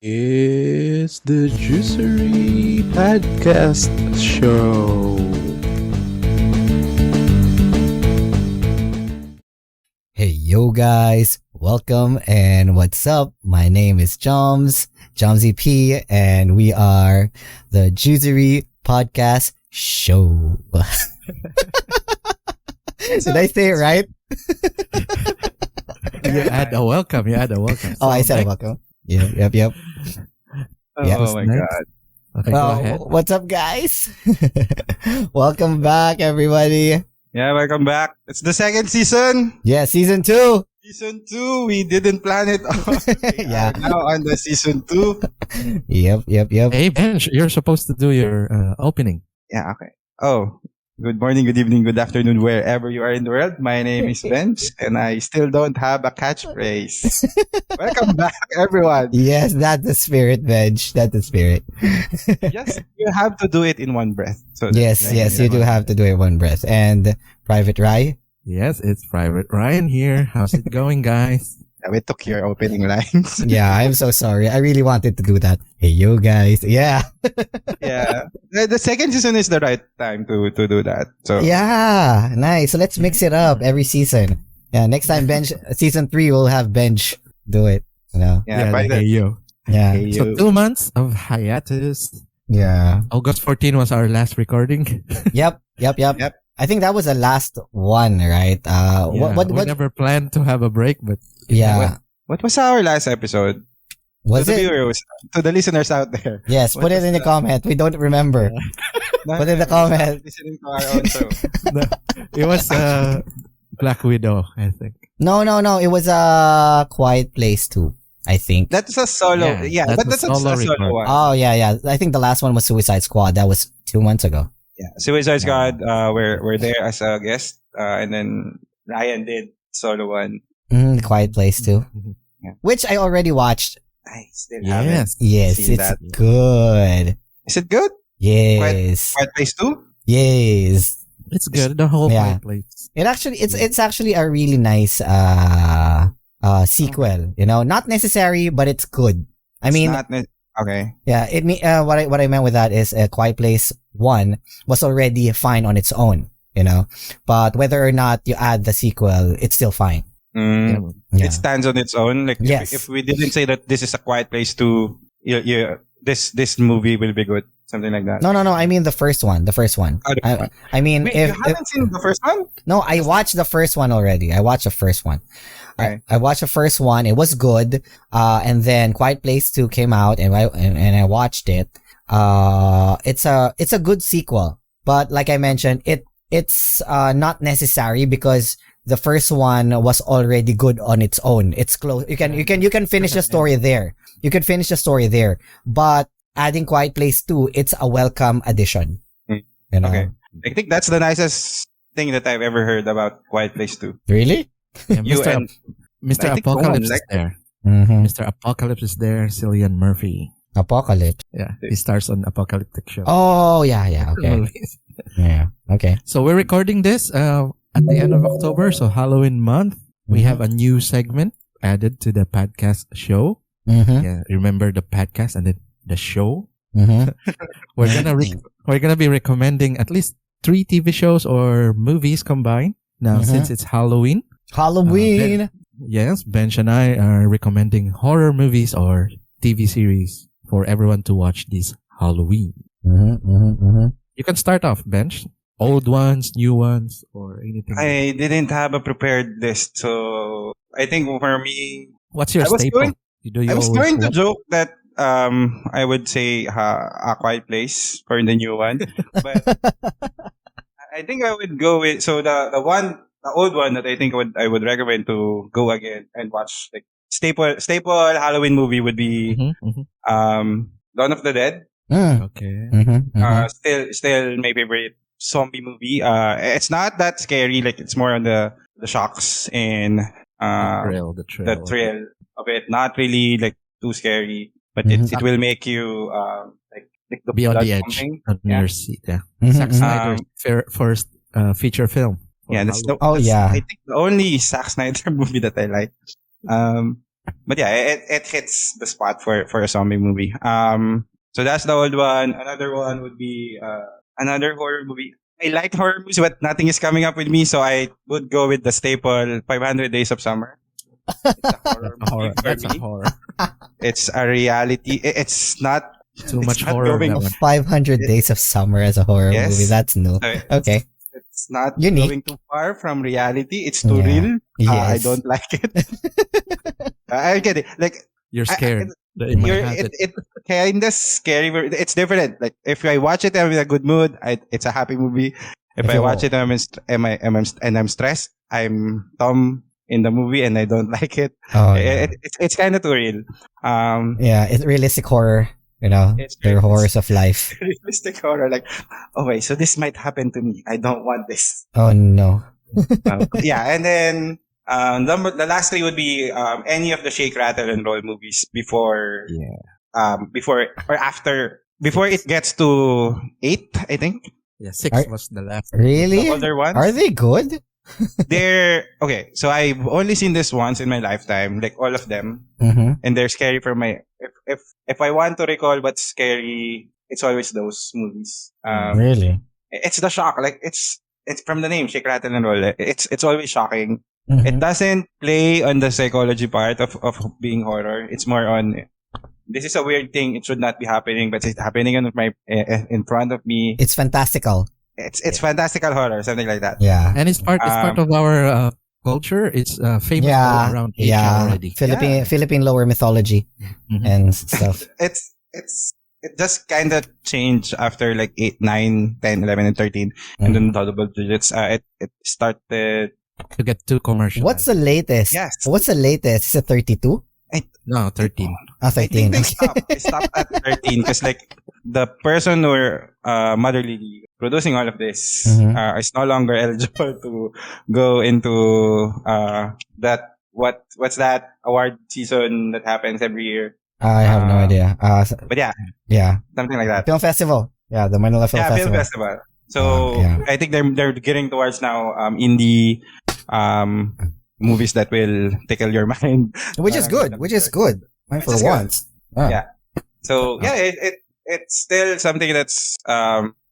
It's the Juicery podcast show. Hey, yo guys, welcome and what's up? My name is Jomsy P, and we are the Juicery podcast show. Did I say it right? You add a welcome. Oh, I said welcome. Yep. Yes, Oh my next. god. Okay, go ahead. What's up, guys? Welcome back, everybody. Yeah, welcome back. It's the second season. Yeah, season 2. Season 2. We didn't plan it all. Yeah. Now on the season 2. Yep. Hey, Benj, you're supposed to do your opening. Yeah, okay. Oh, good morning, good evening, good afternoon, wherever you are in the world. My name is Benz, and I still don't have a catchphrase. Welcome back, everyone. Yes, that's the spirit, Veg. That's the spirit. Yes, you have to do it in one breath. So Yes, you do have to do it one breath. And Private Rai? Yes, it's Private Ryan here. How's it going, guys? We took your opening lines. Yeah, I'm so sorry. I really wanted to do that. Hey, you guys. Yeah. Yeah, the second season is the right time to do that. So Yeah. Nice. So let's mix it up every season. Yeah. Next time, Benj, season 3, we'll have Benj do it. You know? yeah, by hey, the yo. Yeah. Hey, So you. 2 months of hiatus. Yeah. August 14 was our last recording. Yep. Yep. I think that was the last one, right? We What, never planned to have a break, but yeah. What was our last episode? Was to the it? viewers, to the listeners out there. Yes. What Put it was in the that? comment. We don't remember. Put in the comment. Listening to our own show. it was Black Widow, I think. No. It was a Quiet Place too, I think. That's a solo. Yeah, that's but a that's a solo solo record. one. Oh, yeah. I think the last one was Suicide Squad. That was 2 months ago. Yeah, Suicide Squad. We're there as a guest, and then Ryan did solo one. The Quiet Place too. Yeah. Which I already watched. I still haven't. Yes. Yes, seen it's that. good. Is it good? Yes. Quiet Place 2? Yes. It's good. The whole Yeah. place. It's actually a really nice sequel, you know, not necessary, but it's good. I mean, Okay. yeah, what I meant with that is Quiet Place 1 was already fine on its own, you know, but whether or not you add the sequel, it's still fine. Mm, Yeah. It stands on its own. Like Yes. if we didn't say that this is a Quiet Place 2, this movie will be good. Something like that. No. I mean the first one. Oh, the first one. I mean, Wait, if you haven't seen the first one? no, I watched the first one already. I watched the first one. Okay. I watched the first one. It was good. And then Quiet Place 2 came out, and I watched it. It's a good sequel, but like I mentioned, it's not necessary because the first one was already good on its own. It's close. You can finish the story there. You can finish the story there, but adding Quiet Place 2, it's a welcome addition. Mm. You know? Okay. I think that's the nicest thing that I've ever heard about Quiet Place 2. Really? Yeah, You Mr. and Mr. I think Apocalypse someone is there. Mm-hmm. Mr. Apocalypse is there. Cillian Murphy. Apocalypse. Yeah, he stars on Apocalyptic Show. Oh, yeah. Okay. Yeah. Okay. So we're recording this at the end of October, so Halloween month. We have a new segment added to the podcast show. Mm-hmm. Yeah, remember the podcast and then the show. Mm-hmm. We're gonna be recommending at least 3 TV shows or movies combined. Now, since it's Halloween, Halloween. yes, Bench and I are recommending horror movies or TV series for everyone to watch this Halloween. You can start off, Bench. Old ones, new ones, or anything. I didn't have a prepared list, so I think for me, What's your I was staple? going- You I was always going to watch- joke that I would say A Quiet Place for the new one, but I think I would go with the old one that I think I would recommend to go again and watch, like staple Halloween movie would be Dawn of the Dead. Okay. Still my favorite zombie movie. It's not that scary, like it's more on the shocks and The the thrill of it. Not really like too scary, but it will make you like the Be on blood the edge pumping. on Yeah. your seat. Yeah. Mhm, Zack mhm. Snyder's first feature film. Yeah, that's Oh, yeah. I think the only Zack Snyder movie that I like. But yeah, it hits the spot for a zombie movie. So that's the old one. Another one would be another horror movie. I like horror movies, but nothing is coming up with me, so I would go with the staple 500 Days of Summer. It's a horror A horror. movie for That's a me. horror. It's a reality. It's not. Too It's much not horror. going- That one. 500 Days of Summer as a horror Yes. movie. That's new. Okay. It's not Unique. going too far from reality. It's too Yeah. real. I Yes. don't like it. I get it. Like You're scared. it kind of scary. But it's different. Like if I watch it, I'm in a good mood. It's a happy movie. If If I you watch it, and I'm stressed. I'm Tom in the movie, and I don't like it. Oh, yeah. It's kind of too real. Yeah, it's realistic horror. You know, It's they're realistic. horrors of life. Realistic horror. Like, oh wait, so this might happen to me. I don't want this. Oh no. Yeah, and then the last three would be any of the shake, rattle, and roll movies before before or after before it gets to 8, I think. Yeah, 6 Are- was the last. Really? The older ones. Are they good? They're okay. So I've only seen this once in my lifetime, like all of them, Mm-hmm. and they're scary for my. If I want to recall what's scary, it's always those movies. Really? It's the shock. Like it's from the name, shake, rattle, and roll. It's always shocking. Mhm. It doesn't play on the psychology part of being horror. It's more on this is a weird thing. It should not be happening, but it's happening in front of me. It's fantastical. It's fantastical horror, something like that. Yeah. And it's part of our culture. It's famous Yeah. around Asia Yeah. already. Philippine lower mythology Mhm. and stuff. It just kind of changed after like 8, 9, 10, 11, and 13, and then double digits. It started. To get too commercial. What's the latest? Yes. What's the latest? Is it 32? No, 13. Ah, I think 13. they stopped at 13 because like the person who were motherly producing all of this Mhm. is no longer eligible to go into that what's that award season that happens every year. I have no idea. But yeah, Yeah. something like that. Film Festival. Yeah, the Manila Film Yeah, Festival. film festival. So Yeah. I think they're getting towards now indie movies that will tickle your mind. Which is good. Which is good. Which For is good. once. Ah. Yeah. So yeah, it's still something that's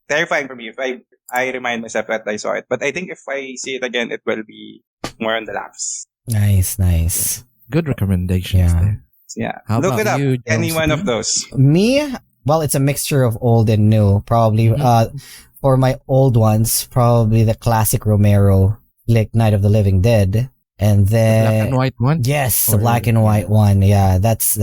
terrifying for me if I remind myself that I saw it. But I think if I see it again, it will be more on the laughs. Nice, nice. Good recommendations Yeah. there. So, yeah, How look about it up. you, Any Josie? one of those. Me, well, it's a mixture of old and new. Probably, for my old ones, probably the classic Romero, like Night of the Living Dead. And then, Black and white one? yes, the Or- black and white one. Yeah, that's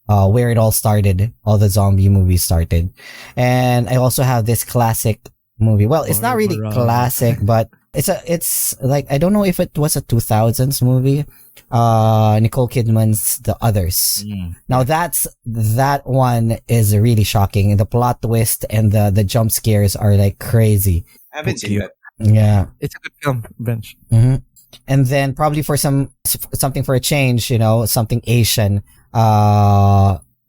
where it all started. All the zombie movies started. And I also have this classic movie. Well, it's not really Barbara. classic, but it's like, I don't know if it was a 2000s movie. Nicole Kidman's The Others. Mm. Now that one is really shocking. The plot twist and the jump scares are like crazy. I haven't seen that. Yeah. It's a good film, Bench. hmm And then probably for something for a change, something Asian.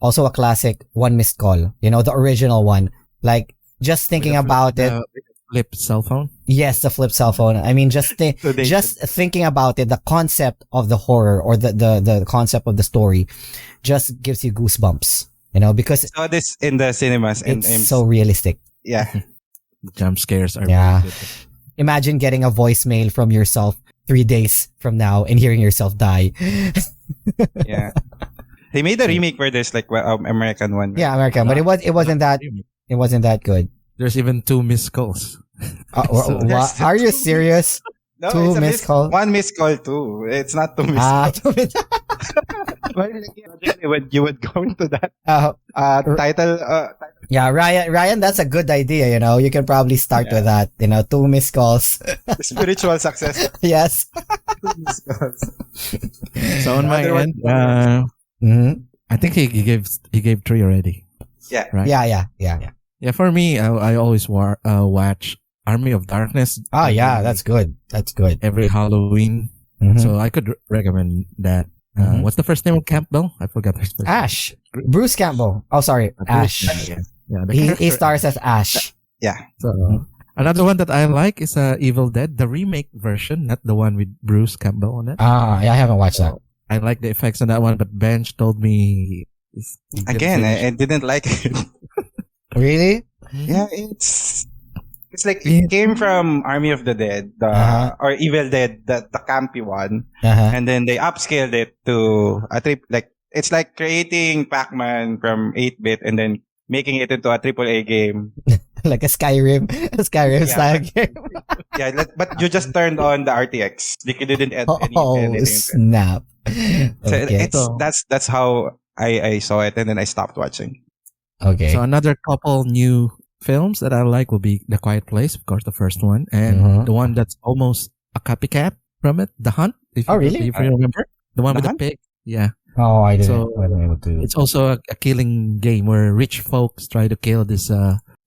Also a classic, One Missed Call. The original one. Like just thinking about it. With the flip cell phone? Yes, the flip cell phone. I mean, just So they just thinking about it, the concept of the horror or the concept of the story just gives you goosebumps. Because saw this in the cinemas and it's so realistic. yeah. The jump scares are Yeah. very good. Imagine getting a voicemail from yourself 3 days from now and hearing yourself die. Yeah. They made a remake for this, like American one. Yeah, American, but it wasn't that good. There's even 2 missed calls. So there's Are you serious? No, Two it's a missed call? One missed call too. It's not two missed Ah, calls. But like, you would go into that title. yeah, Ryan, that's a good idea. You can probably start with that. 2 missed calls. Spiritual success. Yes. Two missed calls. So on my Other one- end, Mhm. I think he gave 3 already. Yeah. Right? Yeah. Yeah, for me, I always watch Army of Darkness. Oh, yeah, that's good. That's good. every Halloween. Mhm. So I could recommend that. Mhm. What's the first name of Campbell? I forgot his first name. Ash. Bruce Campbell. Oh, sorry. Ash. Yeah, the He character- stars as Ash. So, another one that I like is Evil Dead, the remake version, not the one with Bruce Campbell on it. Ah, yeah, I haven't watched that. I like the effects on that one, but Bench told me he didn't Again, finish. I didn't like it. Really? Yeah, it's like Yeah. it came from Army of the Dead, or Evil Dead, the campy one, Uh-huh. and then they upscaled it to a trip. Like it's like creating Pac-Man from 8-bit and then making it into a AAA game. Like a Skyrim, Yeah, style game. yeah, but you just turned on the RTX. Like you didn't add Oh, anything to it. snap. So Okay. So, that's how I saw it, and then I stopped watching. Okay. so another couple new films that I like will be The Quiet Place, of course, the first one, and Mhm. the one that's almost a copycat from it, The Hunt. If Oh, you, really? If you remember the one The with Hunt? the pig. Yeah. Oh, I So- wasn't able to. It's also a killing game where rich folks try to kill this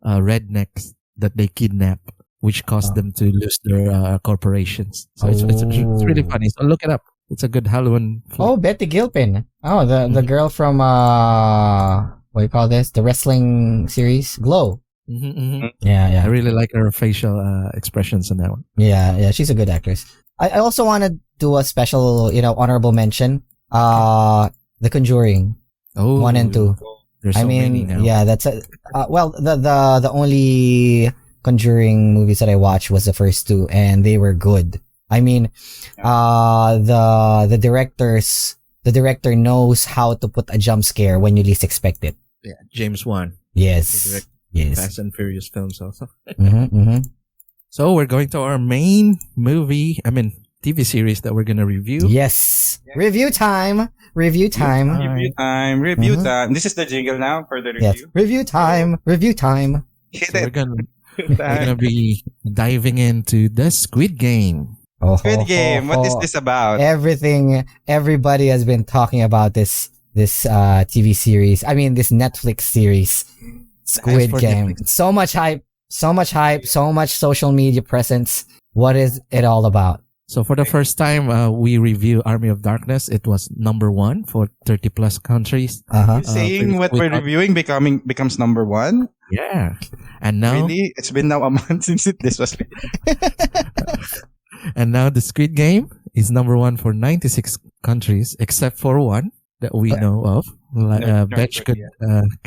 rednecks that they kidnap, which caused Oh. them to lose their corporations. So it's really Oh. funny. So look it up. It's a good Halloween flick. Oh, Betty Gilpin. Oh, the Mhm. girl from what do you call this? The wrestling series, Glow. Mhm, mhm. Yeah, I yeah, really like her facial expressions in that one. yeah. She's a good actress. I also want to do a special, honorable mention. The Conjuring Oh, 1 and 2. There's I so many mean, now. yeah, that's well, the only Conjuring movies that I watched was the first 2, and they were good. I mean, the director knows how to put a jump scare when you least expect it. Yeah, James Wan, Yes, the director yes. Fast and Furious films also. Mm-hmm. So we're going to our main TV series that we're gonna review. Yes. Review time. Review time. Review time. Review Mhm. time. This is the jingle now for the Yes. review. Review time. Review time. Hit So it. we're gonna be diving into the Squid Game. Oh, Squid Game. What is this about? Everybody has been talking about this TV series. I mean, this Netflix series, Squid for Game. Netflix. So much hype, so much social media presence. What is it all about? So for the first time, we review Army of Darkness. It was number 1 for 30 plus countries. Uh-huh. Saying what we're reviewing becomes number 1? Yeah, and now Really? It's been now a month since this was. and now the Squid Game is number 1 for 96 countries, except for one that we know of. Like, North Betch, Korea.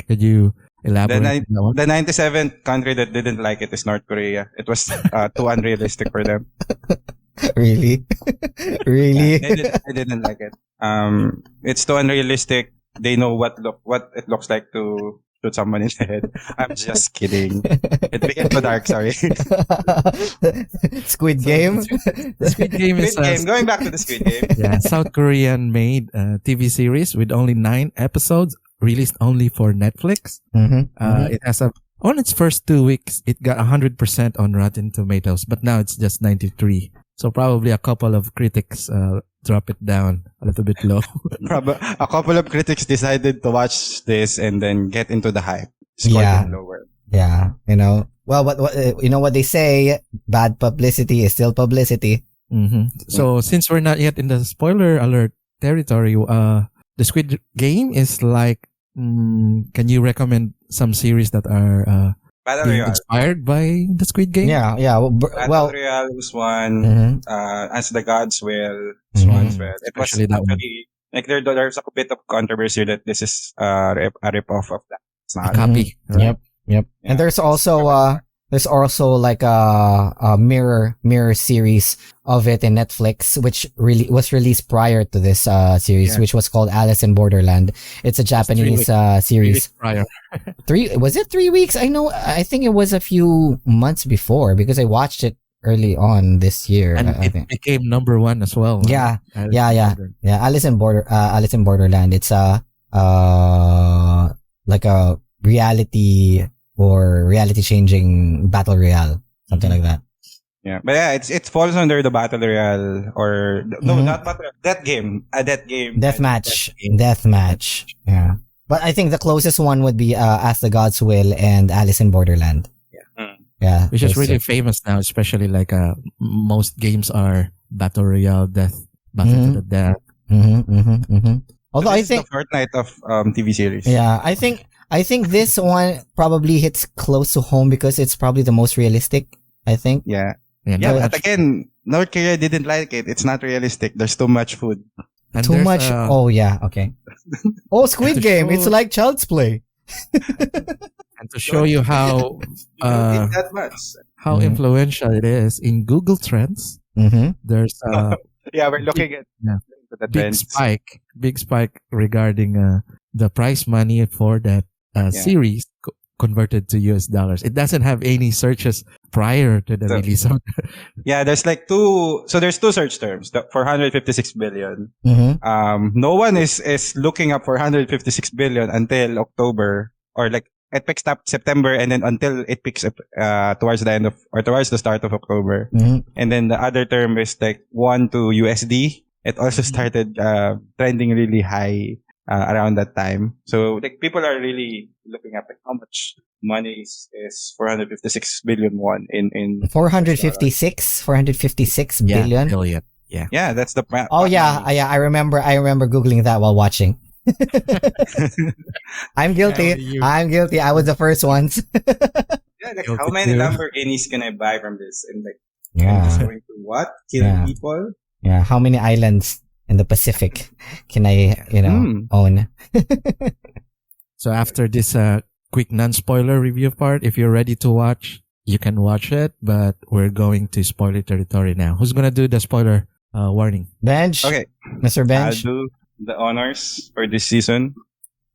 could you elaborate The on that one? The 97th country that didn't like it is North Korea. It was too unrealistic for them. Really? Really? They didn't like it. It's too unrealistic. They know what it looks like to shoot someone in the head. I'm just kidding. It became too dark. Sorry. Squid Game. The Squid Game is Squid Game. Going back to the Squid Game. yeah, South Korean made TV series with only 9 episodes, released only for Netflix. Mm-hmm. It has on its first 2 weeks, it got 100% on Rotten Tomatoes, but now it's just 93. So probably a couple of critics drop it down a little bit low. A couple of critics decided to watch this and then get into the hype. Scored Yeah. them lower. Yeah, Well, what you know what they say? Bad publicity is still publicity. So since we're not yet in the spoiler alert territory, the Squid Game is like, can you recommend some series that are Battle being Royale. inspired by the Squid Game? Yeah. Battle Well, Royale was one. mhm. As the Gods Will. This one as well. It was Especially that one. actually like there's a bit of controversy that this is a rip off of that. It's A not. copy. Right? Yep. Yeah. And there's also like a mirror series of it in Netflix, which really was released prior to this series, Yeah. which was called Alice in Borderland. It's a Japanese series. Released prior. Was it 3 weeks? I think it was a few months before because I watched it early on this year. And I it think. became number 1 as well. right? Yeah. Alice Yeah, in yeah. Borderland. Yeah, Alice in Borderland. It's like a reality changing battle royale, something like that. Yeah, but yeah, it falls under the Battle Royale or no, Mhm. not Battle. That game. Deathmatch. Yeah. But I think the closest one would be As the Gods Will and Alice in Borderland. Mm. Yeah. Which is those really two. famous now, especially like most games are battle royale, battle to the death. Although I This is think the Fortnite of TV series. yeah, I think this one probably hits close to home because it's probably the most realistic, I think. Yeah. Yeah, Yeah, no, but again, North Korea didn't like it. It's not realistic. There's too much food. And Too there's, much. Oh yeah. Okay. Oh, Squid to Game. It's show- like child's play. and to show you how You don't eat that much. how Mhm. influential it is in Google Trends. Mm-hmm. There's Yeah, we're looking at Yeah. the big trends. big spike regarding the prize money for that series converted to US dollars. It doesn't have any searches prior to the So- release of Yeah, there's like two. So there's two search terms. The 456 billion. Mm-hmm. No one is looking up for 156 billion until October, or like it picks up September, and then until it picks up towards the end of, or towards the start of October. Mm-hmm. And then the other term is like 1 to USD. It also started trending really high around that time. So like people are really looking at like how much money is 456 billion won in 456 billion. billion. Yeah. yeah, that's the Oh yeah, I remember googling that while watching. I'm guilty. I was the first ones. Yeah, like Guilty how many too. Lamborghinis can I buy from this? And like I'm Yeah. just going to what? Kill Yeah. people? Yeah. How many islands in the Pacific can I, own? So after this quick non-spoiler review part, if you're ready to watch, you can watch it, but we're going to spoiler territory now. Who's gonna do the spoiler warning? Bench. Okay, Mr. I'll Bench. do the honors for this season.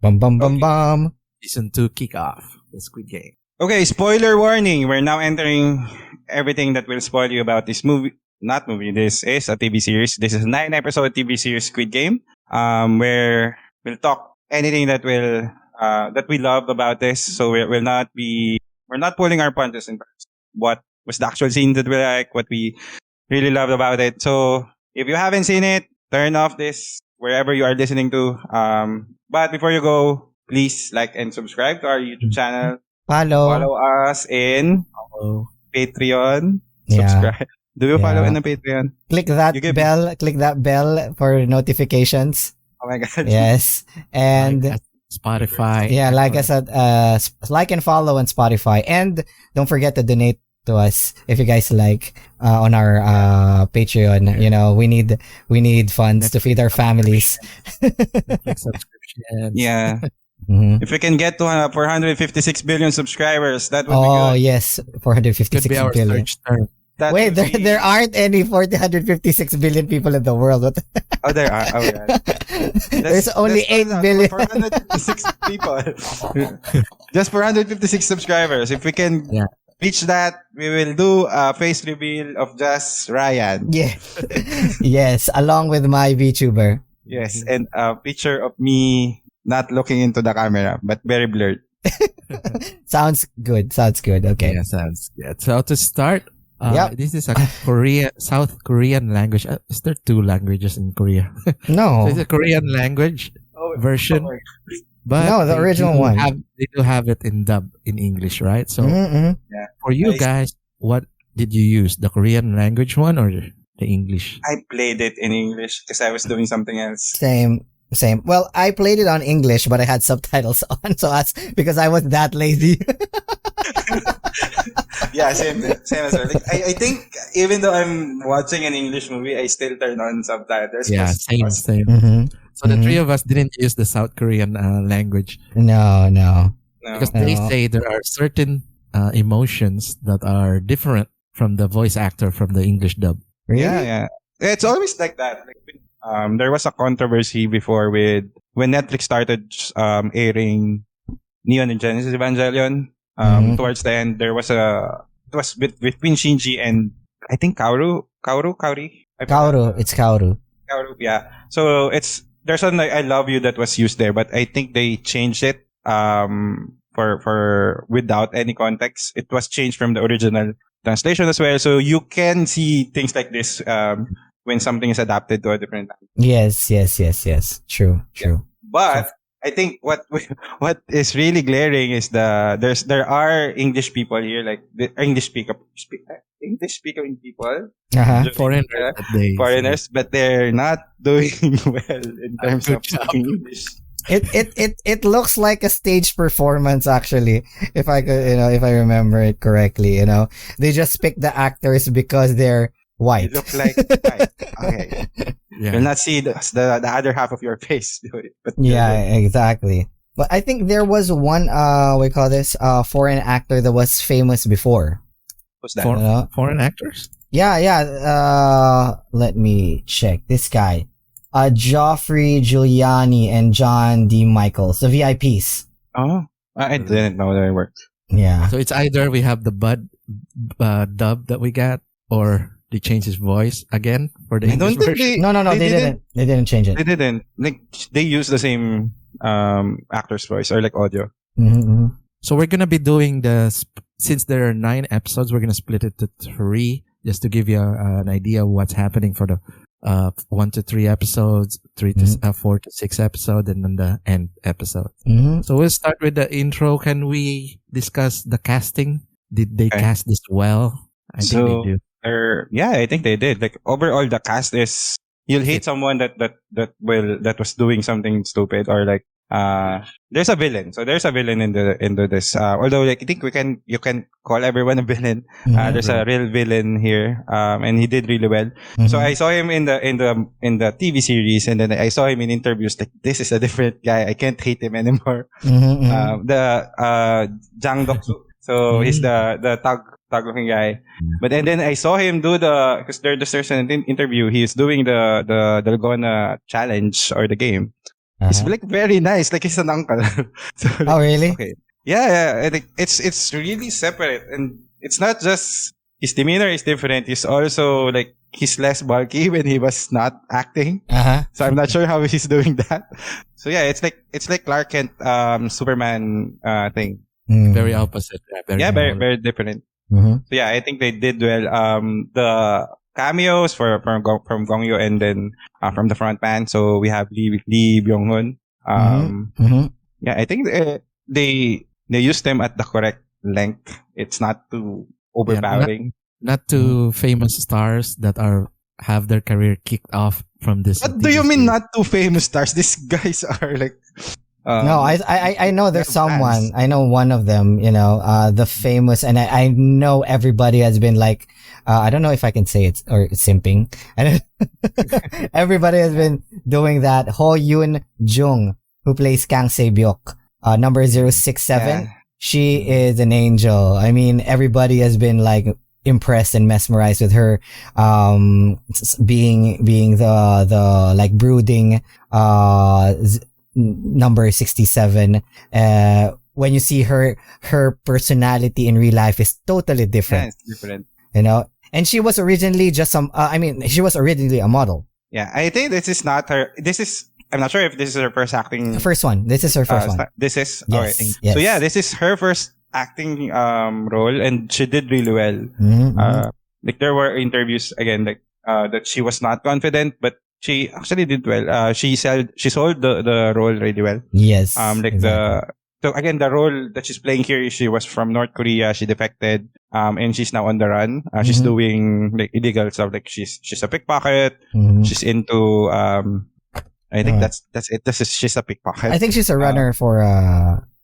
Bum bum bum Okay. bum. Season 2 kickoff, the Squid Game. Okay, spoiler warning. We're now entering everything that will spoil you about this movie. Not movie. This is a TV series. This is a 9-episode TV series, Squid Game. Where we'll talk anything that will that we love about this. So we're not pulling our punches in terms of what was the actual scene that we like, what we really loved about it. So if you haven't seen it, turn off this wherever you are listening to. But before you go, please like and subscribe to our YouTube channel. Follow. Follow us in Oh, Patreon. Yeah. Subscribe. Do you follow Yeah. in the Patreon? Click that You give- bell. Click that bell for notifications. Oh my god. Yes. And like Spotify. yeah, like I said, like and follow on Spotify. And don't forget to donate to us if you guys like on our Patreon. You know, we need funds to feed our families. Netflix subscriptions. Yeah. Mhm. If we can get to 456 billion subscribers, that would Oh be good. yes, Could 456 be our billion. search term. That Wait, would be- there aren't any 456 billion people in the world. What? Oh, there are. Oh, yeah. There's only 8 not- billion. 456 people. Just 456 subscribers. If we can Yeah. reach that, we will do a face reveal of just Ryan. Yeah. Yes, along with my VTuber. Yes, and a picture of me not looking into the camera, but very blurred. Sounds good. Okay. Yeah, sounds good. So to start, Yep. this is a South Korean language. Is there 2 languages in Korea? No. So it's a Korean language version, but No, the they original do one. They do have it in dub in English, right? So Mm-mm. for you I- guys, what did you use? The Korean language one or the English? I played it in English because I was doing something else. Same. Well, I played it on English, but I had subtitles on, so because I was that lazy. Yeah, same as well. Like, I think even though I'm watching an English movie, I still turn on subtitles. Yeah, 'cause- same. Mm-hmm. So the 3 of us didn't use the South Korean language No. No. because they No. say there are certain emotions that are different from the voice actor from the English dub. Really? Yeah. It's always like that. Like, there was a controversy before when Netflix started airing Neon and Genesis Evangelion. Mhm. Towards the end, it was between Shinji and I think Kaoru. I forgot. Kaoru. It's Kaoru. Kaoru, yeah. So there's one like I Love You that was used there, but I think they changed it for without any context. It was changed from the original translation as well. So you can see things like this when something is adapted to a different language. Yes. True. But I think what is really glaring is there are English people here, like the English speaking people, Uh-huh. Foreigners, Yeah. that they foreigners, but they're not doing well in terms Good of job. speaking English. It looks like a stage performance actually. If I remember it correctly, they just pick the actors because they're white. You look like white. Okay. Yeah. You'll not see the other half of your face. But Yeah, exactly. But I think there was one, we call this, foreign actor that was famous before. who's that? Foreign actors? Yeah, let me check. This guy. Joffrey Giuliani and John D. Michaels, the VIPs. Oh, I didn't know that it worked. Yeah. So it's either we have the dub that we got, or they change his voice again for the I don't English think version. No, they didn't. They didn't change it. They didn't. Like they use the same actor's voice or like audio. Mm-hmm. So we're gonna be doing since there are 9 episodes, we're gonna split it to 3 just to give you an idea of what's happening for the 1 to 3 episodes, 4 to 6 episodes, and then the end episode. Mm-hmm. So we'll start with the intro. Can we discuss the casting? Did they cast this well? I think they do. Yeah, I think they did. Like overall, the cast is you'll hate someone that was doing something stupid or like there's a villain. So there's a villain into this. Although like I think you can call everyone a villain. There's a real villain here. And he did really well. Mm-hmm. So I saw him in the TV series, and then I saw him in interviews. Like this is a different guy. I can't hate him anymore. Mm-hmm. Jang Dok-soo. So he's the tag looking guy. But and then I saw him do because there's an interview. He's doing the Dalgona challenge or the game. He's like very nice, like he's an uncle. So, oh really? Okay. Yeah. I think it's really separate, and it's not just his demeanor is different. He's also like he's less bulky when he was not acting. So I'm not sure how he's doing that. So yeah, it's like Clark Kent, Superman thing. Very opposite. Very different. Mm-hmm. So yeah, I think they did well. The cameos from Gongyo and then from the front band. So we have Lee Byung-hun. Yeah, I think they used them at the correct length. It's not too overpowering. Not too famous stars that have their career kicked off from this. What do you mean not too famous stars? These guys are like. No, I know there's someone. Fans. I know one of them. You know, the famous, and I know everybody has been like. I don't know if I can say it or simping. Everybody has been doing that. Ho Yoon Jung, who plays Kang Se-byuk, number 067. Yeah. She is an angel. I mean, everybody has been like impressed and mesmerized with her, being the like brooding, number 67. When you see her personality in real life is totally different. Yeah, it's different. You know, and she was originally just she was originally a model. Yeah, I think this is not her. I'm not sure if this is her first acting. The first one. This is her first one. This is yes, okay. Yes. So yeah, this is her first acting role, and she did really well. Like there were interviews again, like that she was not confident, but she actually did well. She sold the role really well. Yes. So again, the role that she's playing here, she was from North Korea. She defected, and she's now on the run. She's doing like illegal stuff. Like she's a pickpocket. She's into I think that's it. She's a pickpocket. I think she's a runner for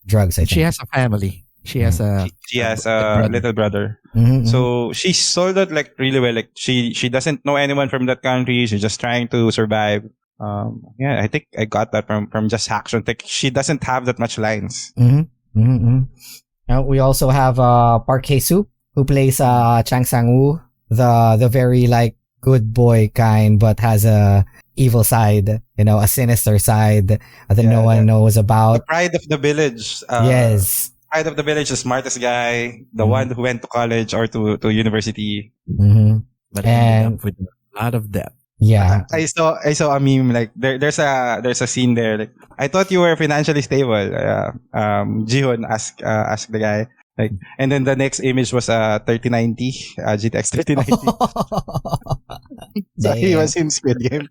drugs. I think she has a family. She has a little brother. So she sold it like really well. Like she doesn't know anyone from that country. She's just trying to survive. Yeah, I think I got that from just action. Like she doesn't have that much lines. Now we also have Park Hae-soo, who plays Chang Sang-woo, the very like good boy kind, but has a evil side, you know, a sinister side that no one knows about. The pride of the village. Yes. Pride of the village, the smartest guy, the one who went to college or to university. But ended up with a lot of debt. Yeah. I saw a meme like there's a scene there like I thought you were financially stable. Jihoon asked the guy like, and then the next image was 3090 GTX 3090. So he was in Squid Game.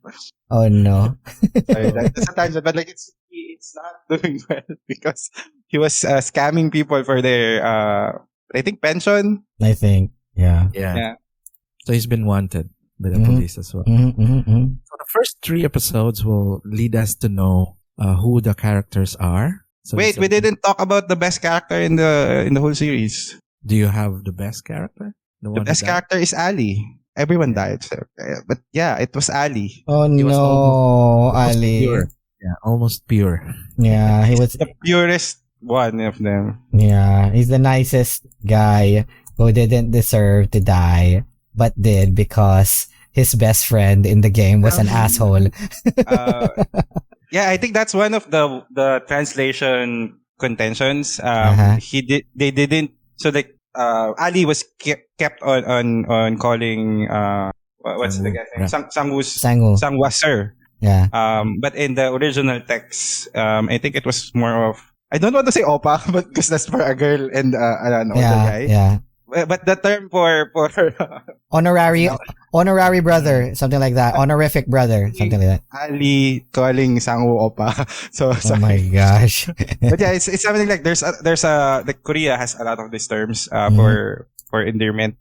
Oh no. Sorry, that's a tangent, but like it's not doing well because he was scamming people for their I think pension. I think yeah. So he's been wanted by the police as well. So the first 3 episodes will lead us to know who the characters are. So wait, we didn't talk about the best character in the whole series. Do you have the best character? The best character is Ali. everyone died. So, but yeah, it was Ali. Oh He was no, almost Ali. pure. Yeah, almost pure. Yeah, he was. The purest one of them. Yeah, he's the nicest guy who didn't deserve to die, but did because his best friend in the game was an asshole. Uh, yeah, I think that's one of the translation contentions. Uh-huh. They didn't. So like Ali was kept on calling what's the Sangwoo. guy's name? Sangu. Sangwa sir. Yeah. But in the original text, I think it was more of, I don't want to say opa, but because that's for a girl and an older Yeah. guy. Yeah. But the term for Honorary brother, something like that. Honorific brother, something like that. Ali calling Sangwoo opa. So Oh my gosh. but yeah, it's something like there's like Korea has a lot of these terms for endearment.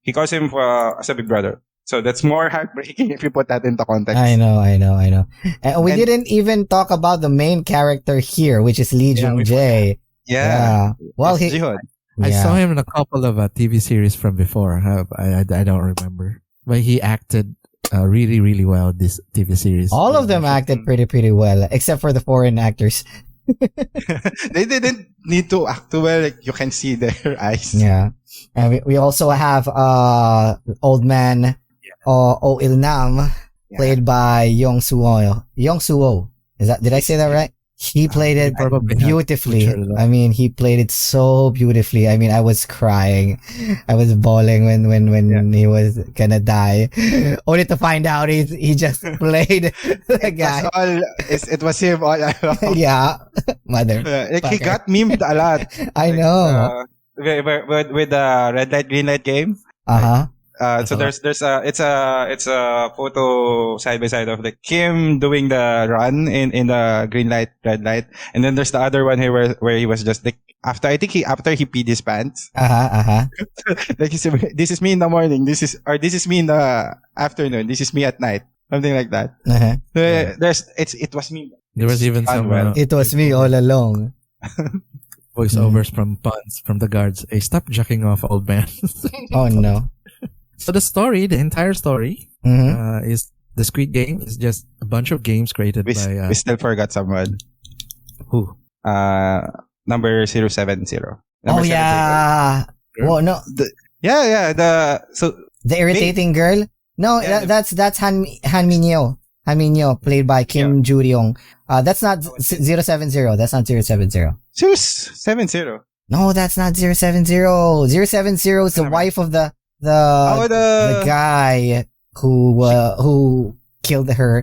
He calls him as a big brother. So that's more heartbreaking if you put that into context. I know. And we didn't even talk about the main character here, which is Lee Jung Jae. Yeah. Well, It's he. Jihon. I Yeah. saw him in a couple of TV series from before. I don't remember, but he acted really really well this TV series. All of them acted pretty well, except for the foreign actors. They didn't need to act too well. Like you can see their eyes. Yeah. And we also have old man Oh Il Nam, played by Yong Suo. Did I say that right? He played it probably have beautifully. picture of that. I mean, he played it so beautifully. I mean, I was crying. I was bawling when he was gonna die. Only to find out he just played the guy. It was him all along. Yeah. Mother. Like he got memed a lot. I know. With the red light green light game. Uh-huh. So there's it's a photo side by side of the Kim doing the run in the green light red light, and then there's the other one here where he was just like after he peed his pants. Like he said, this is me in the morning. This is me in the afternoon. This is me at night. Something like that. It was me. There was even some It was me all along. voiceovers from puns from the guards. Hey, stop jacking off, old man. Oh no. So the entire story, is the Squid Game is just a bunch of games created We by still forgot someone. who? Number 070. Oh yeah. Well, no, the irritating girl. No, Yeah, that's Han Minyo. Han Minyo, played by Kim Joo-ryong. That's not 070. That's not 070. 070. No, that's not 070. 070 is the wife of the guy who killed her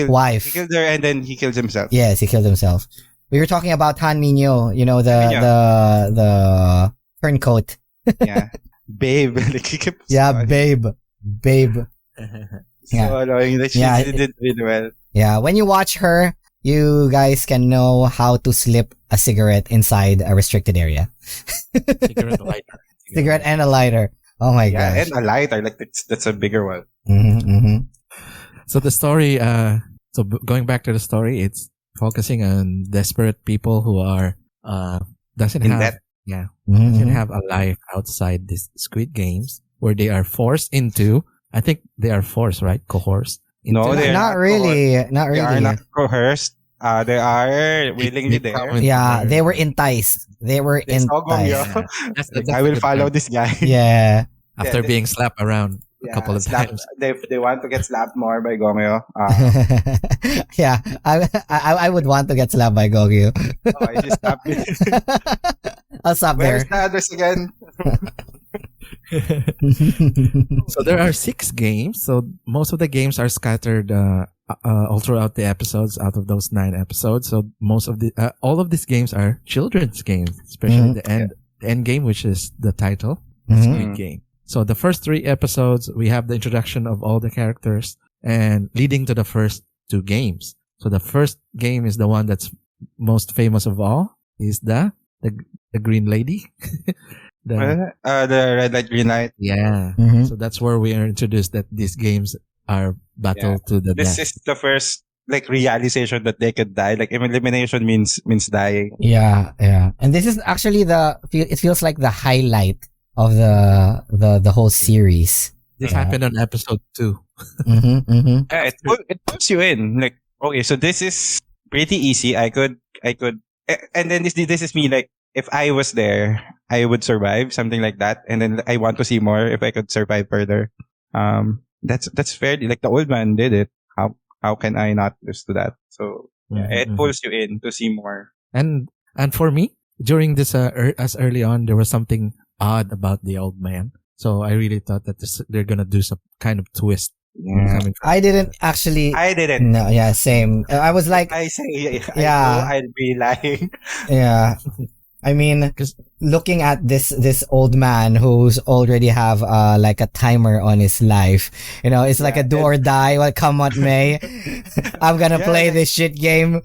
wife. He killed her and then he killed himself. Yes, he killed himself. We were talking about Han Minyo, the turncoat. Yeah. Babe. Like he kept Babe. So annoying. Like she did really well. Yeah, when you watch her, you guys can know how to slip a cigarette inside a restricted area. Cigarette lighter. Cigarette and a lighter. Oh my gosh. And a lighter. Like that's a bigger one. So the story, going back to the story, it's focusing on desperate people who are doesn't have a life outside these Squid Games where they are forced into. I think they are forced, right? Coerced. No, they're not really. Not really. They are not coerced. They are willingly there. Yeah, they were enticed. They were enticed. I will follow this guy. Yeah. After being slapped around a couple of times. They want to get slapped more by Gongyo. Yeah, I would want to get slapped by Gongyo. I just slapped me. I'll stop Where's there. the address again? So there are 6 games. So most of the games are scattered all throughout the episodes. Out of those 9 episodes, so most of the all of these games are children's games, especially the end game, which is the title, Squid Game. So the first 3 episodes, we have the introduction of all the characters and leading to the first 2 games. So the first game is the one that's most famous of all, is the green lady. The red light, green light. Yeah. So that's where we are introduced that these games are battle to the This death. is the first realization that they could die. Like elimination means dying. Yeah. And this is actually it feels like the highlight of the whole series. This Yeah. happened on episode 2. Yeah, it pulls you in. Like, okay, so this is pretty easy. And then this is me. Like, if I was there, I would survive something like that. And then I want to see more if I could survive further. That's fairly like the old man did it. How can I not lose to that? So yeah, it pulls you in to see more. And for me, during this as early on, there was something odd about the old man. So I really thought that they're gonna do some kind of twist Yeah. coming from. I didn't actually. I didn't. No, yeah, same. I was like, I say, I Yeah. know I'd be lying. yeah. I mean, 'Cause- looking at this old man who's already have like a timer on his life, it's like Yeah, a do or die. Well, come what may, I'm gonna Yeah, play like- this shit game.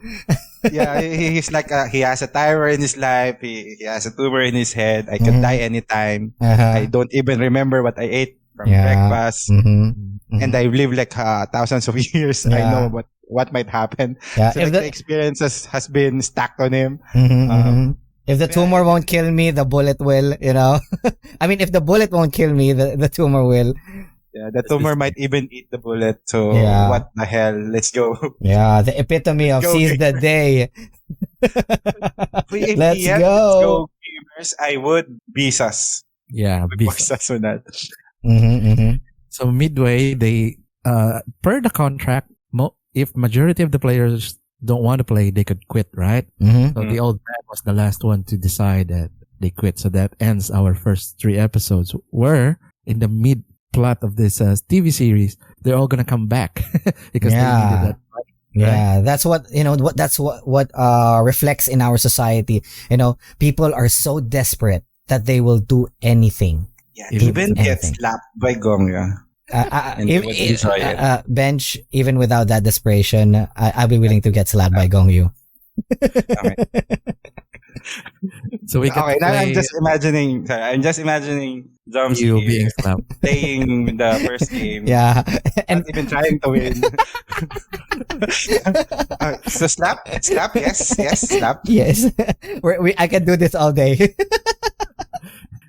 Yeah, he's like he has a timer in his life. He has a tumor in his head. I could Mhm. die anytime. Uh-huh. I don't even remember what I ate from Yeah. breakfast, and I I've lived like thousands of years. I Yeah. know what might happen. yeah. So If like, the the experience has been stacked on him. if the yeah, tumor won't kill me, the bullet will. I mean, if the bullet won't kill me, the tumor will. Yeah, the tumor might even eat the bullet. So Yeah. what the hell? Let's go. Yeah, the epitome of Go, seize the day. If Let's yes, go. Let's go, gamers. I would be sus. Yeah, Sus on that. So midway, they per the contract, if majority of the players don't want to play, they could quit, right? So the old man was the last one to decide that they quit. So that ends our first 3 episodes. Where in the mid plot of this TV series, they're all gonna come back because they needed that. Yeah, that's what that's what reflects in our society. People are so desperate that they will do anything. Yeah, Even even get anything. slapped by Gongya. And they would enjoy it. Bench, even without that desperation, I'll be willing to get slapped by Gongyu. Okay. So we Okay, can now play I'm just imagining Zombs you here being slapped. playing the first game. Yeah, And and even trying to win. So slap, yes, slap. yes, I can do this all day.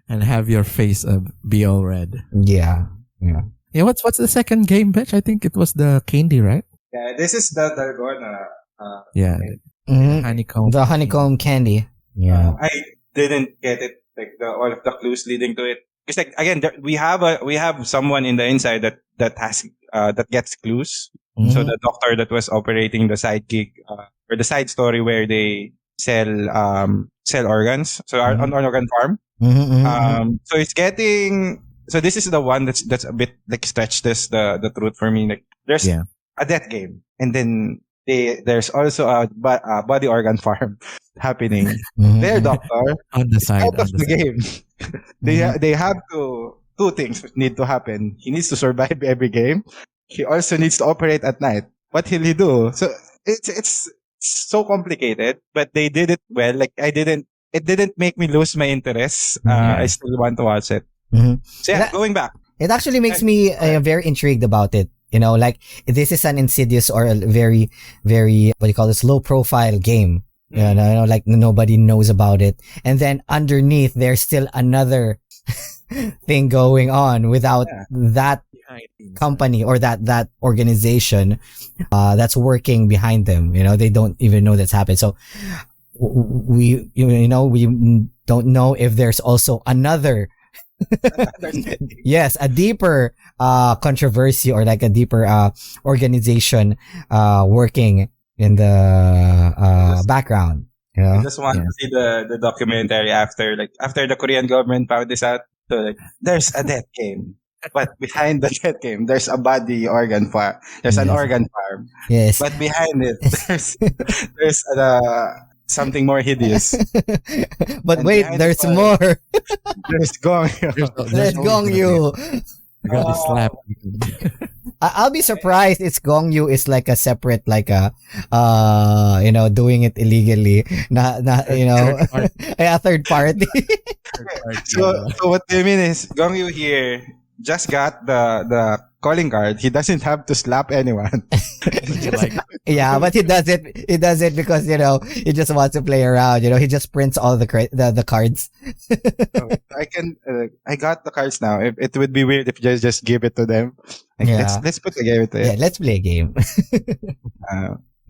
And have your face be all red. Yeah. Yeah, what's the second game, Bitch? I think it was the candy, right? Yeah, this is the Dalgona. Yeah, Mhm. honeycomb. The honeycomb candy. Yeah. I didn't get it, like all of the clues leading to it. Because like again, we have someone in the inside that has that gets clues. So Mhm. the doctor that was operating the side gig or the side story where they sell organs. So on an organ farm. So it's getting. So this is the one that's a bit like stretched this the truth for me. Like there's Yeah. a death game, and then there's also a body organ farm happening. Their doctor On the side. out of the game. They have two things need to happen. He needs to survive every game. He also needs to operate at night. What will he do? So it's so complicated, but they did it well. Like it didn't make me lose my interest. Yeah. I still want to watch it. Mhm. So yeah, That- going back. It actually makes me very intrigued about it. Like this is an insidious or a very, very, what do you call this, low profile game. Like nobody knows about it. And then underneath, there's still another thing going on without that company or that organization that's working behind them. They don't even know that's happened. So we don't know if there's also another yes, a deeper controversy or like a deeper organization working in the background. I just want to see the documentary after the Korean government found this out. So like, there's a death game, but behind the death game, there's a body organ farm. There's an Yes. organ farm, Yes. but behind it, there's something more hideous. But And wait, behind there's the- more. There's Gong. There's Gong Yu. I got this slap. I'll be surprised if Gong Yu is like a separate, like a, doing it illegally. Not, a third party. So what do you mean is Gong Yu here just got the calling card, he doesn't have to slap anyone. like Yeah, but he does it. He does it because he just wants to play around. He just prints all the cards. So I got the cards now. It would be weird if you just give it to them. Like, Yeah. let's put the game to Yeah, it. let's play a game.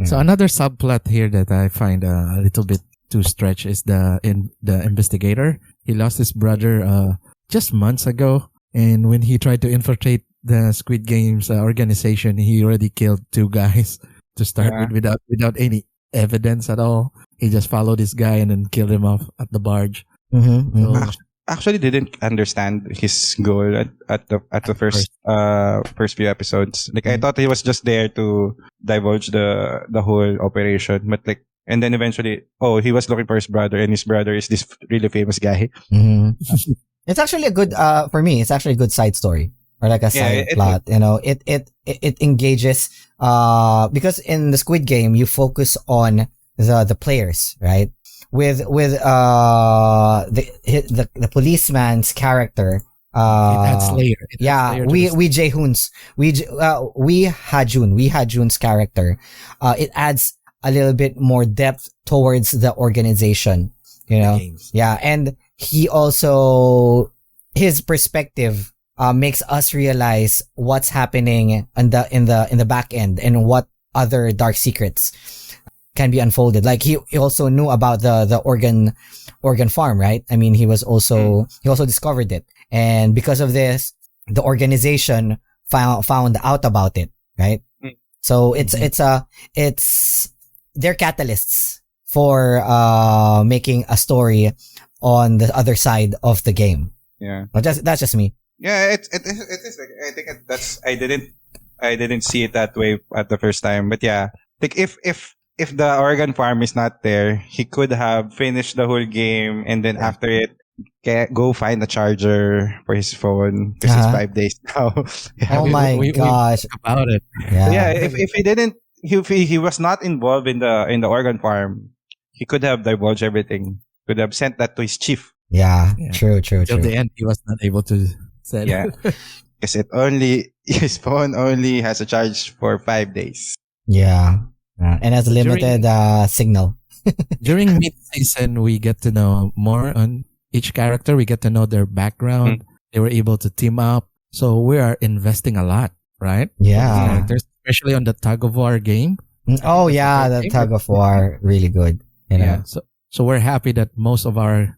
So another subplot here that I find a little bit too stretch is the investigator. He lost his brother just months ago, and when he tried to infiltrate the Squid Games organization, he already killed two guys to start with without any evidence at all. He just followed this guy and then killed him off at the barge. So, Actually didn't understand his goal at the first few episodes. Like I thought he was just there to divulge the whole operation, but like and then eventually he was looking for his brother, and his brother is this really famous guy. It's actually a good for me. It's actually a good side story or like a side plot. It engages because in the Squid Game you focus on the players, right? With the policeman's character. it adds layer. We Jaehoon's we Hajun's character. It adds a little bit more depth towards the organization. Yeah, and he also his perspective makes us realize what's happening in the back end and what other dark secrets can be unfolded. Like he also knew about the organ farm, right? I mean, he also discovered it, and because of this, the organization found out about it, right? So it's they're catalysts for making a story on the other side of the game. Yeah, But that's just me. yeah. It is. Like, I think that's. I didn't see it that way at the first time, but yeah, like if the organ farm is not there, he could have finished the whole game and then after it, go find a charger for his phone because it's 5 days now. Oh my gosh! We talk about it. Yeah, if he didn't, if he was not involved in the organ farm, he could have divulged everything. Could have sent that to his chief. Yeah. True. Till the end, he was not able to sell. Yeah, because his phone only has a charge for 5 days. Yeah. And has limited signal. During mid-season, we get to know more on each character. We get to know their background. They were able to team up. So we are investing a lot, right? Yeah. Characters, especially on the tug of war game. Oh yeah, the tug of war, really good. Yeah. So we're happy that most of our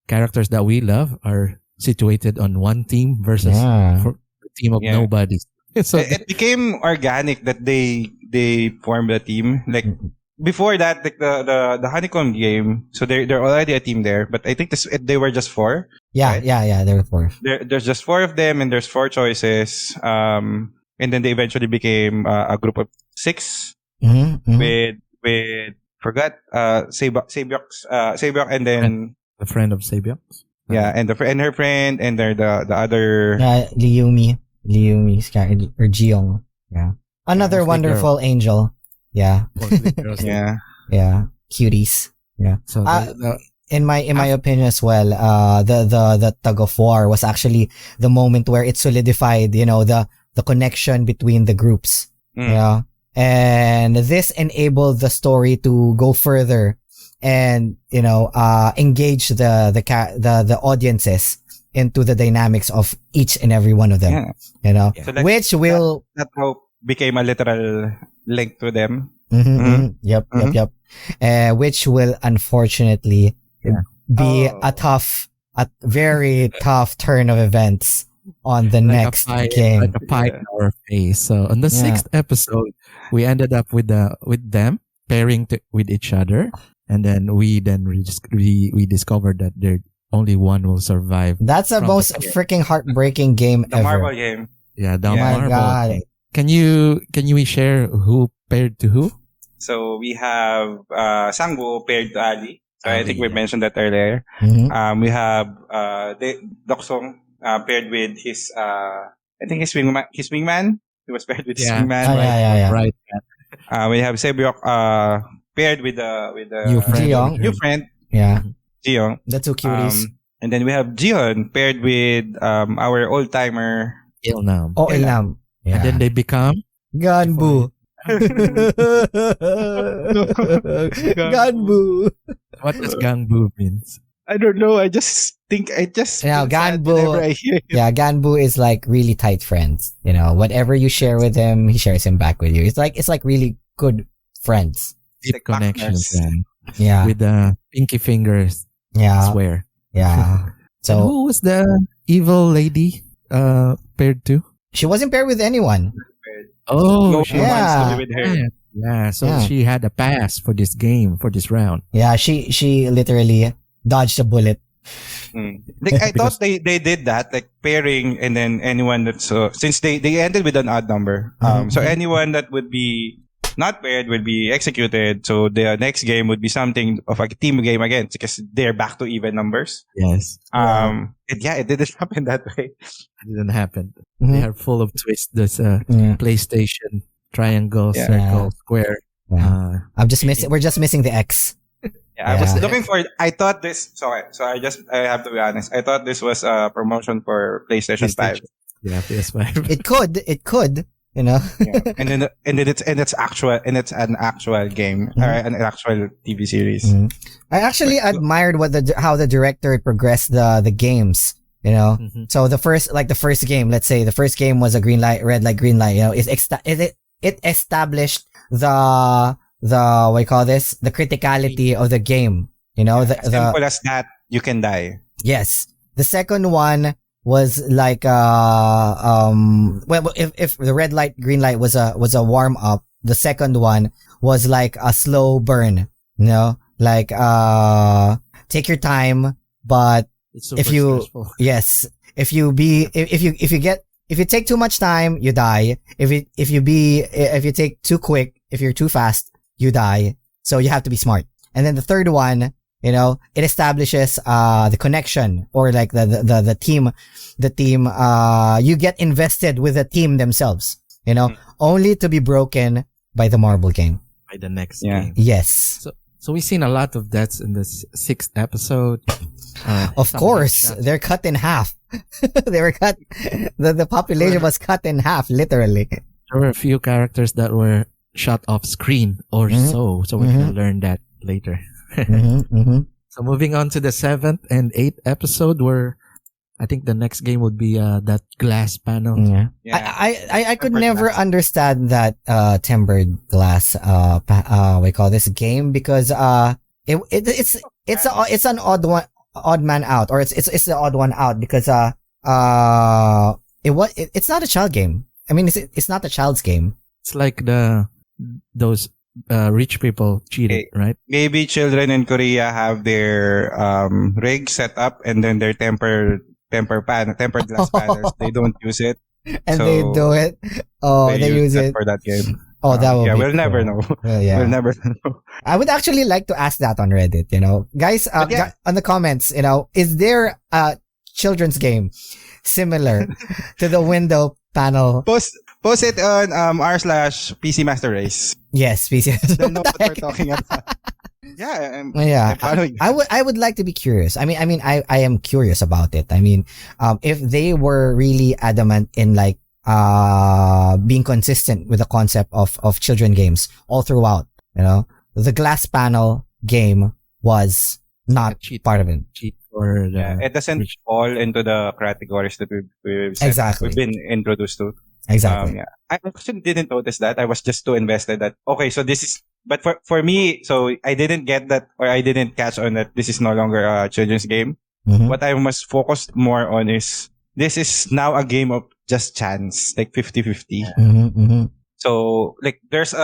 characters that we love are situated on one team versus a team of nobodies. So it became organic that they formed a team. Like before that, like the honeycomb game, so they're already a team there. But I think they were just 4. Yeah, right? yeah, they were 4. There's just 4 of them, and there's 4 choices. And then they eventually became a group of 6 with forgot Sabyok, and then the friend of Sabyok. Yeah, and her friend, and they're the other Liumi's character, or Jiyoung. Yeah. Another mostly wonderful angel. Yeah. yeah. Yeah. Cuties. Yeah. So in my opinion as well, the tug of war was actually the moment where it solidified, the connection between the groups. Yeah. And this enabled the story to go further and, engage the audiences into the dynamics of each and every one of them. So which will that how became a literal link to them. Yep. Which will unfortunately be a very tough turn of events on the next game. Like a pie in our face. So on the 6th episode, we ended up with them pairing with each other, and then we discovered that there only one will survive. That's the most freaking heartbreaking game the ever. Marble game. Yeah, the my marble. God. Can you share who paired to who? So we have Sangwoo paired to Ali. So I think we mentioned that earlier. We have Doksong paired with his I think his wingman. He was paired with his wingman. Yeah. Right. We have Sebyok paired with the New friend. Yeah. Jiyoung. The two cuties. And then we have Jiyeon paired with our old timer Ilnam. Oh, Ilnam. And then Yeah. they become Ganbu. Ganbu. what does Gangbu means? I don't know. I just think I just Now, feel sad whenever Ganbu. I hear it. Yeah, Ganbu is like really tight friends. You know, whatever you share with him, he shares him back with you. It's like really good friends. Deep like connections partners. Yeah. with the pinky fingers. I Yeah. swear. Yeah. So So who was the evil lady paired to? she wasn't paired with anyone. Oh, No she one wants Yeah. to be with her. Yeah, so Yeah. she had a pass for this game, for this round. Yeah, she literally dodged a bullet. Like I Because- thought they did that, like pairing, and then anyone that's since they ended with an odd number. So Mhm. anyone that would be not paired would be executed. So the next game would be something of a team game again because they're back to even numbers. Yes, It didn't happen that way. it didn't happen. Mhm. They are full of twists. There's a Yeah. PlayStation, triangle, Yeah. circle, square. Yeah. I'm just missing. We're just missing the X. Yeah, I was Yeah. looking for. I thought this. Sorry, so I have to be honest. I thought this was a promotion for PlayStation 5. Yeah, PS5. It could. You know. Yeah. and it's actual, and it's an actual game or an actual TV series. Mhm. I actually admired how the director progressed the games. You know. Mhm. So the first game, let's say the first game was a green light, red light, green light. You know, it established the what you call this, the criticality of the game. You know, As simple as that, you can die. yes. The second one was like well, if the red light, green light was a warm up, the second one was like a slow burn. You know, like take your time, but It's super if you stressful. yes, if you take too much time, you die. If you take too quick, if you're too fast, you die. So you have to be smart. And then the third one, you know, it establishes the connection, or like the team, you get invested with the team themselves, you know, only to be broken by the marble game. By the next Yeah. game. Yes. So we've seen a lot of deaths in the sixth episode. Of Some course, headshots. they're cut in half. They were cut. The population was cut in half, literally. There were a few characters that were shot off screen or Mhm. so we're gonna learn that later. So moving on to the 7th and 8th episode, where I think the next game would be that glass panel. Yeah. Yeah. I could Tempered never glass. understand that tempered glass we call this game, because it's an odd man out, or it's the odd one out, because it's not a child game. I mean, it's not a child's game. It's like those rich people cheated, right? Maybe children in Korea have their rig set up, and then their tempered glass panels. They don't use it. And So, they do it. Oh, they use that it. for that game. Oh, that would Yeah, be we'll never cool. know. Yeah. We'll never know. I would actually like to ask that on Reddit, you know. Guys, But yeah. on the comments, you know, is there a children's game similar to the window panel? Post it on r/PC Master Race. Yes, PC. They'll know what we're talking about. Yeah, Yeah, I'm following. I would like to be curious. I am curious about it. I mean, if they were really adamant in like being consistent with the concept of children games all throughout, you know, the glass panel game was not Cheat. part of it. Cheat for the Yeah, it doesn't rich. fall into the categories that Exactly. we've been introduced to. Exactly. Yeah. I actually didn't notice that. I was just too invested that, okay, so this is, but for me, so I didn't get that, or I didn't catch on that this is no longer a children's game. Mhm. What I was focused more on is, this is now a game of just chance, like 50-50. Mhm, mhm. So, like, there's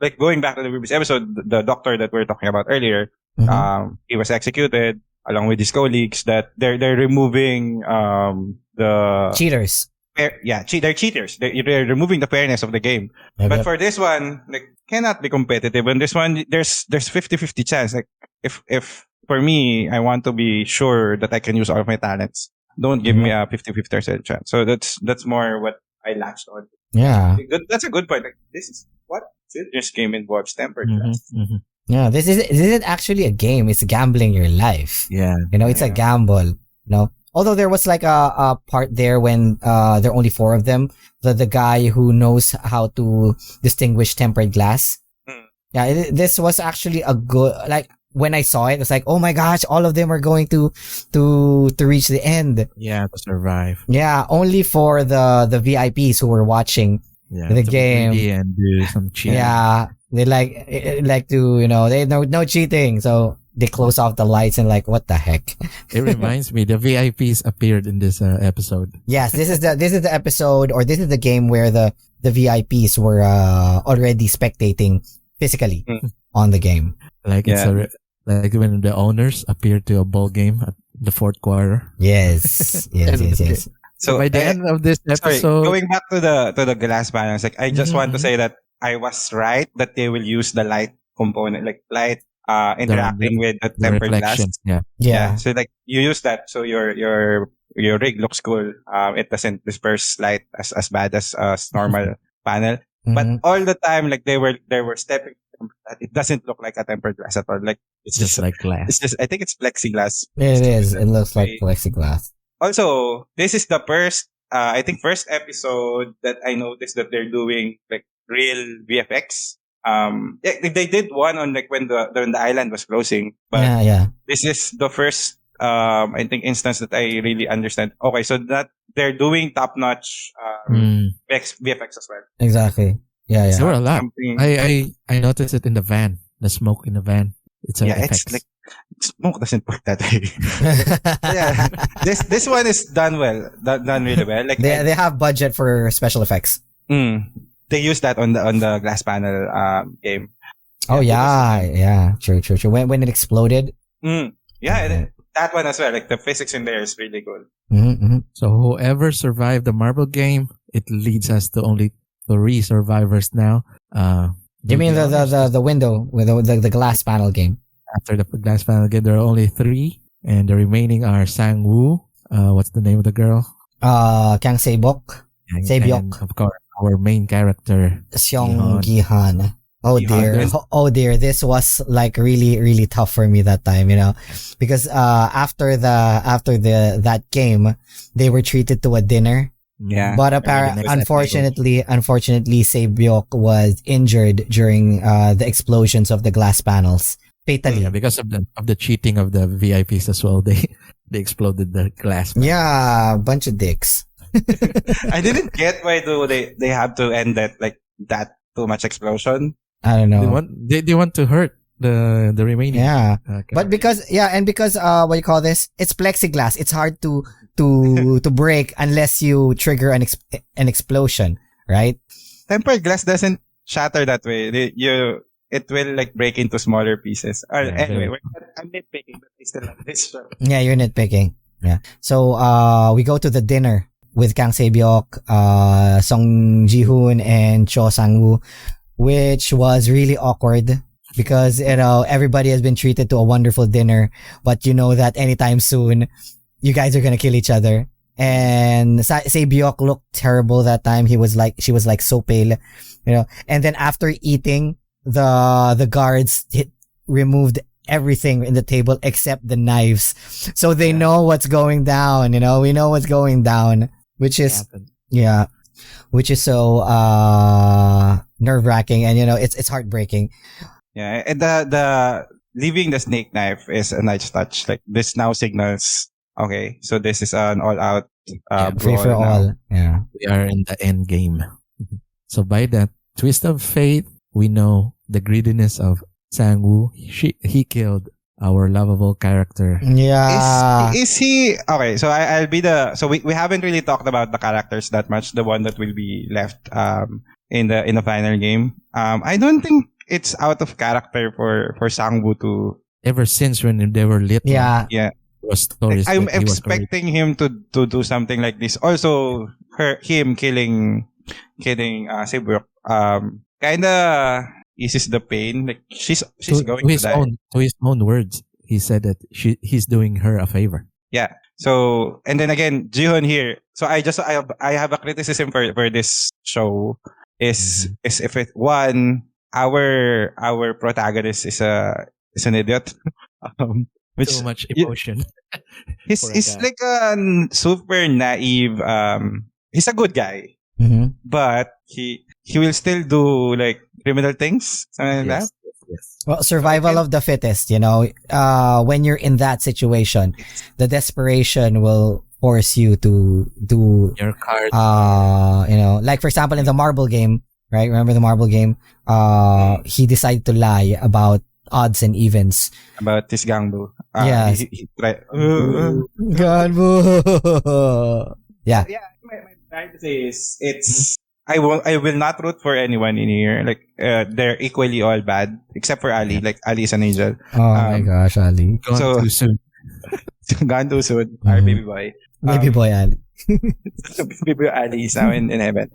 like going back to the previous episode, the doctor that we were talking about earlier, Mhm. he was executed along with his colleagues. That they're removing the Cheaters. they're cheaters. They're removing the fairness of the game. But for this one, like, cannot be competitive. And this one, there's 50-50 chance. Like, if for me, I want to be sure that I can use all of my talents. Don't give me a 50-50% chance. So that's more what I latched on. Yeah. That's a good point. Like, this is what children's game involves tempered Mhm, glass. mhm. Yeah. This isn't actually a game. It's gambling your life. Yeah. You know, it's a Yeah. gamble. You know, although there was like a part there when there are only four of them, the guy who knows how to distinguish tempered glass. Mm. Yeah, this was actually a good, like when I saw it, it's like, oh my gosh, all of them are going to reach the end. Yeah, to survive. Yeah, only for the VIPs who were watching Yeah, the to be game. greedy and do some cheating. Yeah, they like to, they no cheating, so they close off the lights and like, what the heck? It reminds me, the VIPs appeared in this episode. Yes, this is the episode, or this is the game where the VIPs were already spectating physically Mm. on the game. Like like when the owners appeared to a ball game at the fourth quarter. Yes, yes. So by the end of this sorry, episode, going back to the glass panels, like I just want to say that I was right that they will use the light component, like light interacting with the the tempered glass. reflection. Yeah. Yeah. So like you use that, so your rig looks cool. It doesn't disperse light as bad as normal panel. But Mhm. all the time, like they were stepping. It doesn't look like a tempered glass at all. Like it's Just just like glass. it's just I think it's plexiglass. It is. It looks like Way. plexiglass. Also, this is the first, I think first episode that I noticed that they're doing like real VFX. Yeah, they did one on like when the island was closing, but Yeah. this is the first, I think instance that I really understand. Okay, so that they're doing top notch, VFX as well. Exactly. Yeah. There were a lot. Something, I noticed it in the van. The smoke in the van. It's yeah, effects. it's like smoke doesn't work that way. Yeah, this one is done well, done really well. Like they have budget for special effects. they use that on the glass panel game. Oh yeah. True. When it exploded. Yeah, that one as well. Like the physics in there is really good. Mm-hmm. So whoever survived the marble game, it leads us to only 3 survivors now. You mean the window with the glass panel game? After the glass panel game, there are only 3, and the remaining are Sang Woo. What's the name of the girl? Kang Sebok, And of course, our main character, Seong Gi-han. Oh Gi-han. dear, this was like really, really tough for me that time, because after that game, they were treated to a dinner. Yeah. But the next unfortunately, Sebyok was injured during the explosions of the glass panels. Fatally. Yeah, because of the cheating of the VIPs as well, they exploded the glass. Yeah, bunch of dicks. I didn't get why do they have to end that like that too much explosion. I don't know. They want to hurt the remaining. Yeah. But because what you call this? It's plexiglass. It's hard to break unless you trigger an explosion, right? Tempered glass doesn't shatter that way. It will like break into smaller pieces. Anyway, I'm nitpicking, but I still love this show. Yeah, you're nitpicking. Yeah. So we go to the dinner with Kang Sebyok, Song Ji-hoon, and Cho Sang-woo, which was really awkward because everybody has been treated to a wonderful dinner, but you know that anytime soon you guys are gonna kill each other. And Sebyok looked terrible that time. She was like so pale, and then after eating, the guards removed everything in the table except the knives, so they know what's going down. We know what's going down, which is so nerve-wracking, and it's heartbreaking. Yeah, and the leaving the snake knife is a nice touch. Like this now signals, okay, so this is an all-out Free for brawl now. all. Yeah. We are in the end game. So by that twist of fate, we know the greediness of Sang-woo. He killed our lovable character. Yeah. Is he okay? So I'll be so we haven't really talked about the characters that much. The one that will be left in the final game. I don't think it's out of character for Sang-woo to. Ever since when they were little, Yeah. was stories. I'm that he was expecting him to do something like this. Also, him killing Sebyok kinda eases the pain. Like she's going to die. To his own words, he said that he's doing her a favor. Yeah. So and then again, Jihoon here. So I have a criticism for this show is if it one our protagonist is an idiot. which So much y- emotion he's for a he's guy. like a super naive. He's a good guy, Mm-hmm. but he will still do like criminal things, something like that. Yes, yes, yes. Well, So I survival can of the fittest, when you're in that situation, the desperation will force you to do, Your cards are like for example in the marble game, right? Remember the marble game? mm, He decided to lie about odds and evens. about this gangbo. Yes. He try. God, So yeah. yeah, my trying to say is it's I will not root for anyone in here. Like they're equally all bad except for Ali. yeah, Like Ali is an angel. Oh my Um, gosh, Ali. gone so too soon. gone too soon. Our Mhm. baby boy. Baby boy Ali. Baby Ali is now in heaven.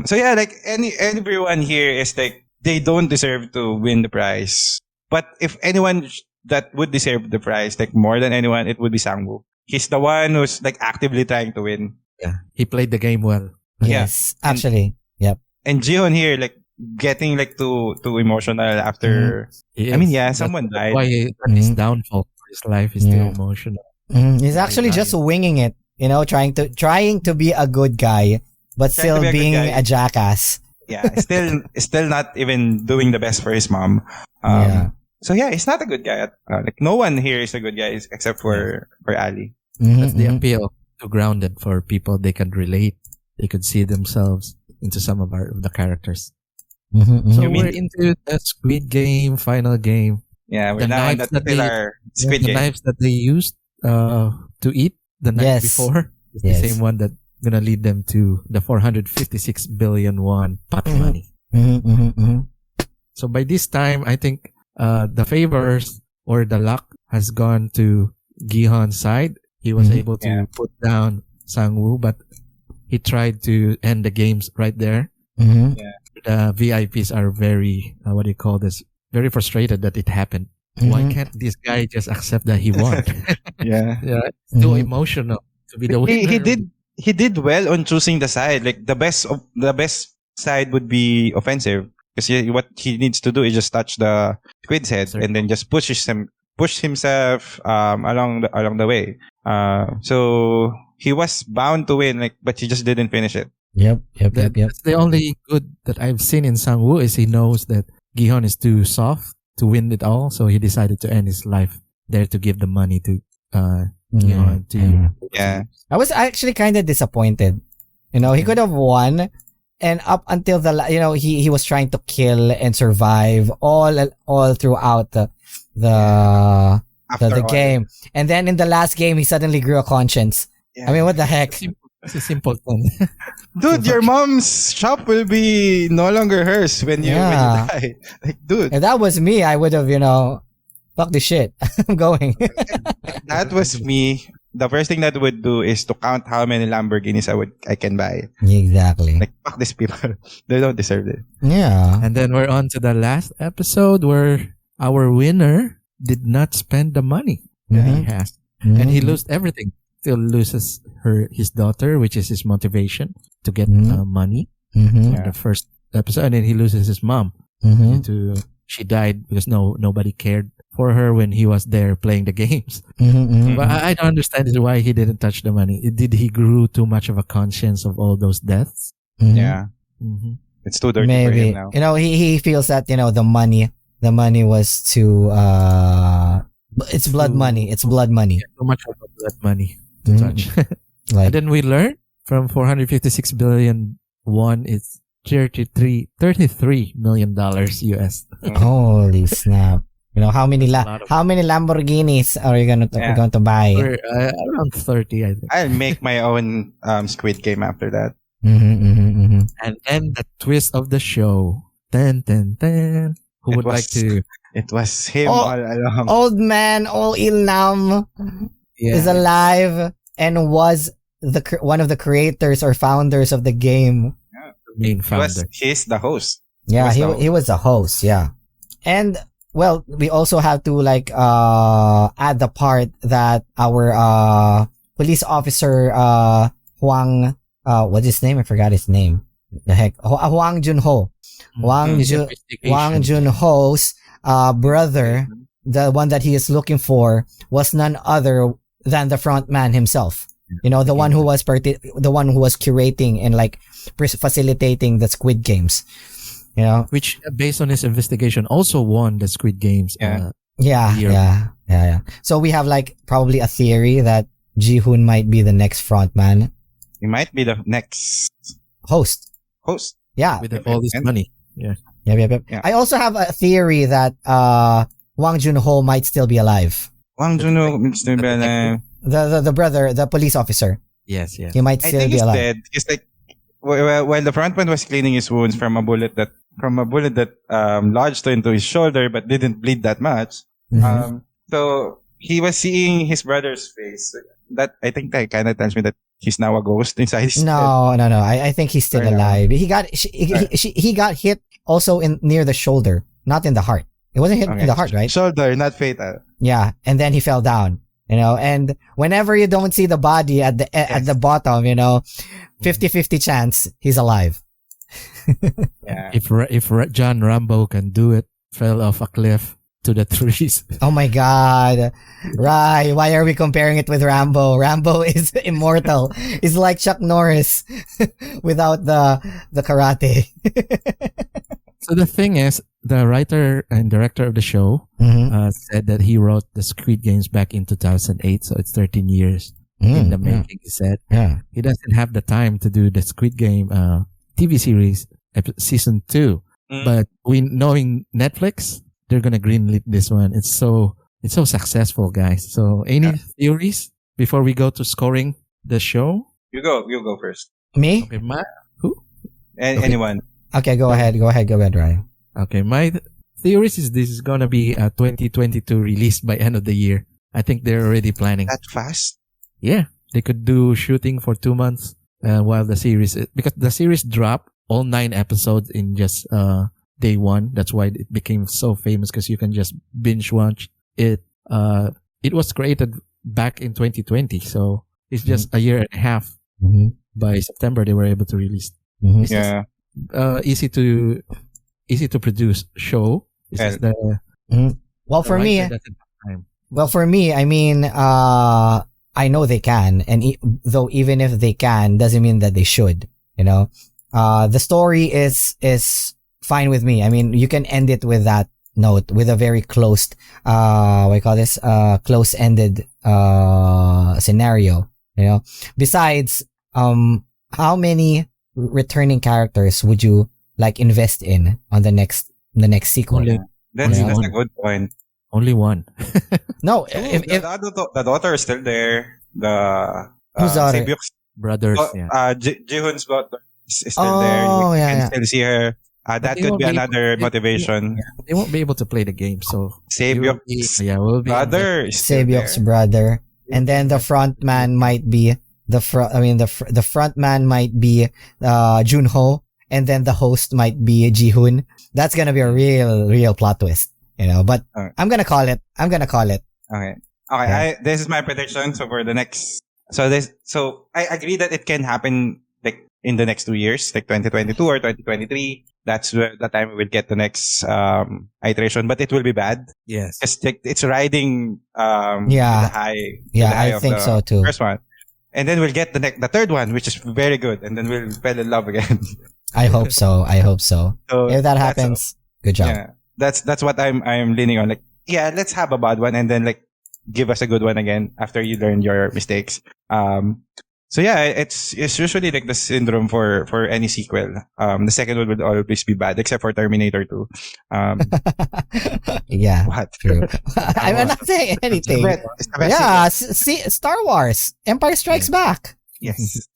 So yeah, like everyone here is like they don't deserve to win the prize. But if anyone that would deserve the prize, like more than anyone, it would be Sangwoo. He's the one who's like actively trying to win. Yeah, he played the game well. Yeah. Yes, And actually. Yep. and Jion here like getting like too emotional after He I mean is. yeah, someone That's died. why his Mhm. downfall for his life is still Yeah. emotional. He's When he actually just died. winging it, trying to be a good guy, but Trying to still be a good being guy. a jackass. Yeah, still not even doing the best for his mom. Yeah. So yeah, he's not a good guy. Like no one here is a good guy except Yeah. for Ali. That's the Mhm. appeal to Grounded for people they could relate. They could see themselves into some of the characters. Mhm. So You mean we're into the Squid Game final game. yeah, we're The now on knives the that they titular Squid the Game. knives that they used to eat the night Yes. before is the Yes. same one that gonna lead them to the 456 billion won pot Mhm. money. Mhm. Mhm. Mhm. So by this time, I think the favors or the luck has gone to Gihon's side. He was Mhm. able to Yeah. put down Sangwoo, but he tried to end the games right there. Mhm. The VIPs are very, what do you call this? Very frustrated that it happened. Why Mhm. can't this guy just accept that he won? Yeah. Yeah, it's too Mhm. emotional to be the He winner. he did well on choosing the side. Like the best side would be offensive because what he needs to do is just touch the squid's head and then just push himself along the way. So he was bound to win, like, but he just didn't finish it. Yep. Yep. Yep. Yep. That's the only good that I've seen in Sangwoo is he knows that Gihon is too soft to win it all, so he decided to end his life there to give the money to Gihon to Mhm. Yeah. I was actually kind of disappointed. He could have won, and up until he was trying to kill and survive all throughout the After the all, game, and then in the last game he suddenly grew a conscience. yeah. I mean, what the heck? It's a simple thing. Dude, your mom's shop will be no longer hers when you Yeah. die. Like, dude, If that was me, I would have fuck this shit. I'm going. that was me. The first thing that I would do is to count how many Lamborghinis I can buy. Exactly. Like, fuck these people. They don't deserve it. Yeah. And then we're on to the last episode where our winner did not spend the money that he Mhm. has. And he Mhm. lost everything. Still loses his daughter, which is his motivation to get Mhm. money Mhm. in the first episode. And then he loses his mom. Mhm. She died because nobody cared for her when he was there playing the games. Mhm. Mhm. But I don't understand is why he didn't touch the money. Did he grew too much of a conscience of all those deaths? Mhm. Yeah. Mm-hmm. It's too dirty for Maybe him now. he feels that the money was too it's blood money. It's blood money. Too much of a blood money to Mhm. touch. Like And then we learned from 456 billion won, it's $33 million US. holy snap! How many A lot of- how many Lamborghinis are you Yeah. going to buy? We're around 30, I think. I'll make my own Squid Game after that. Mhm. Mhm. Mhm. And then the twist of the show. Ten, ten, ten. Who It would like was- to? It was him Oh, all along. Old man, all Ilnam is Yeah. alive and was one of the creators or founders of the game. Main founder. He's the host. Yeah, He was the he was the host. Yeah, and well, we also have to add the part that our police officer Huang what's his name? I forgot his name. The heck, Huang Junho. Mm-hmm. Wang Mhm. Jun Investigation. Wang Junho's brother the one that he is looking for was none other than the front man himself. You know, the one who was the one who was curating and like facilitating the Squid Games. You know, Which, based on his investigation, also won the Squid Games. Yeah. Year. Yeah. So we have like probably a theory that Ji-hoon might be the next front man He might be the next host. host. Yeah. With all this money. Yeah. Yep. Yeah. I also have a theory that Wang Junho might still be alive. Wang Juno, Mr. Bella. The brother, the police officer. Yes. He might I still think be he's alive. dead. He's like while the frontman was cleaning his wounds from a bullet that lodged into his shoulder but didn't bleed that much. Mhm. So he was seeing his brother's face. That I think that kind of tells me that he's now a ghost inside his head. No. I think he's still Or no? alive. He got hit also in near the shoulder, not in the heart. It wasn't hit Okay. in the heart, right? Shoulder, not fatal. Yeah, and then he fell down. You know, and whenever you don't see the body at the bottom, you know, 50-50 chance he's alive. Yeah. If John Rambo can do it, fell off a cliff to the trees. Oh my God. Right. Why are we comparing it with Rambo? Rambo is immortal. He's like Chuck Norris without the karate. So the thing is, the writer and director of the show Mhm. said that he wrote the Squid Games back in 2008, so it's 13 years in the making. He said Yeah. he doesn't have the time to do the Squid Game TV series season 2, Mm. but knowing Netflix, they're gonna greenlit this one. It's so successful, guys. So any theories before we go to scoring the show? You go first. Me? Okay, who? Okay. Anyone. Okay, go ahead, Ryan. Okay, my theories is this is gonna be a 2022 release by end of the year. I think they're already planning. That fast? Yeah, they could do shooting for 2 months while the series, because the series dropped all 9 episodes in just day one. That's why it became so famous, because you can just binge watch it. It was created back in 2020, so it's just a year and a half. Mm-hmm. By September, they were able to release. Mm-hmm. It's just, easy to produce show. It's just the Well, the for me, writer doesn't have time. I mean, I know they can, and though even if they can, doesn't mean that they should. You know, the story is fine with me. I mean, you can end it with that note, with a very closed, what do you call this? Close-ended scenario. You know, besides, how many returning characters would you like invest in on the next sequel? That's Only a good point. Only one. No, If, the daughter is still there. The Whose daughter? Sebyuk's Brothers, yeah. Jihoon's daughter is still there. Oh, You yeah, can yeah. still see her. That they could won't be be able- another motivation. They won't be able to play the game, so Sebyuk's we'll be brother is still Sabyok's there. brother, and then the front man might be the front man might be Junho, and then the host might be Jihoon. That's gonna be a real plot twist, you know. But Alright. I'm gonna call it. Okay. This is my prediction. So for the next, so I agree that it can happen like in the next 2 years, like 2022 or 2023. That's where the time we will get the next iteration, but it will be bad. yes. It's like it's riding Yeah. the high. Yeah, the high I of think the so too. First one, and then we'll get the third one, which is very good, and then we'll fall in love again. I hope so. So If that that's happens, good job. yeah, that's what I'm leaning on. Like, yeah, let's have a bad one and then like give us a good one again after you learn your mistakes. So yeah, it's usually like the syndrome for any sequel. The second one would always be bad, except for Terminator 2. Yeah, What? true. I'm not saying anything. It's the best Yeah, sequel. see, Star Wars, Empire Strikes Back. Yes.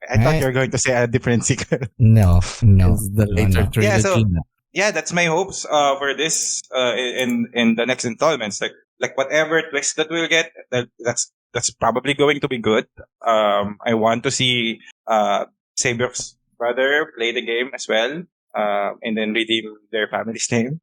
I thought Right. you were going to say a different sequel. No. It's the later no. trilogy. Yeah, so- now. Yeah, that's my hopes for this in the next installments. Like whatever twist that we'll get, that's probably going to be good. I want to see Sabyok's brother play the game as well, and then redeem their family's name.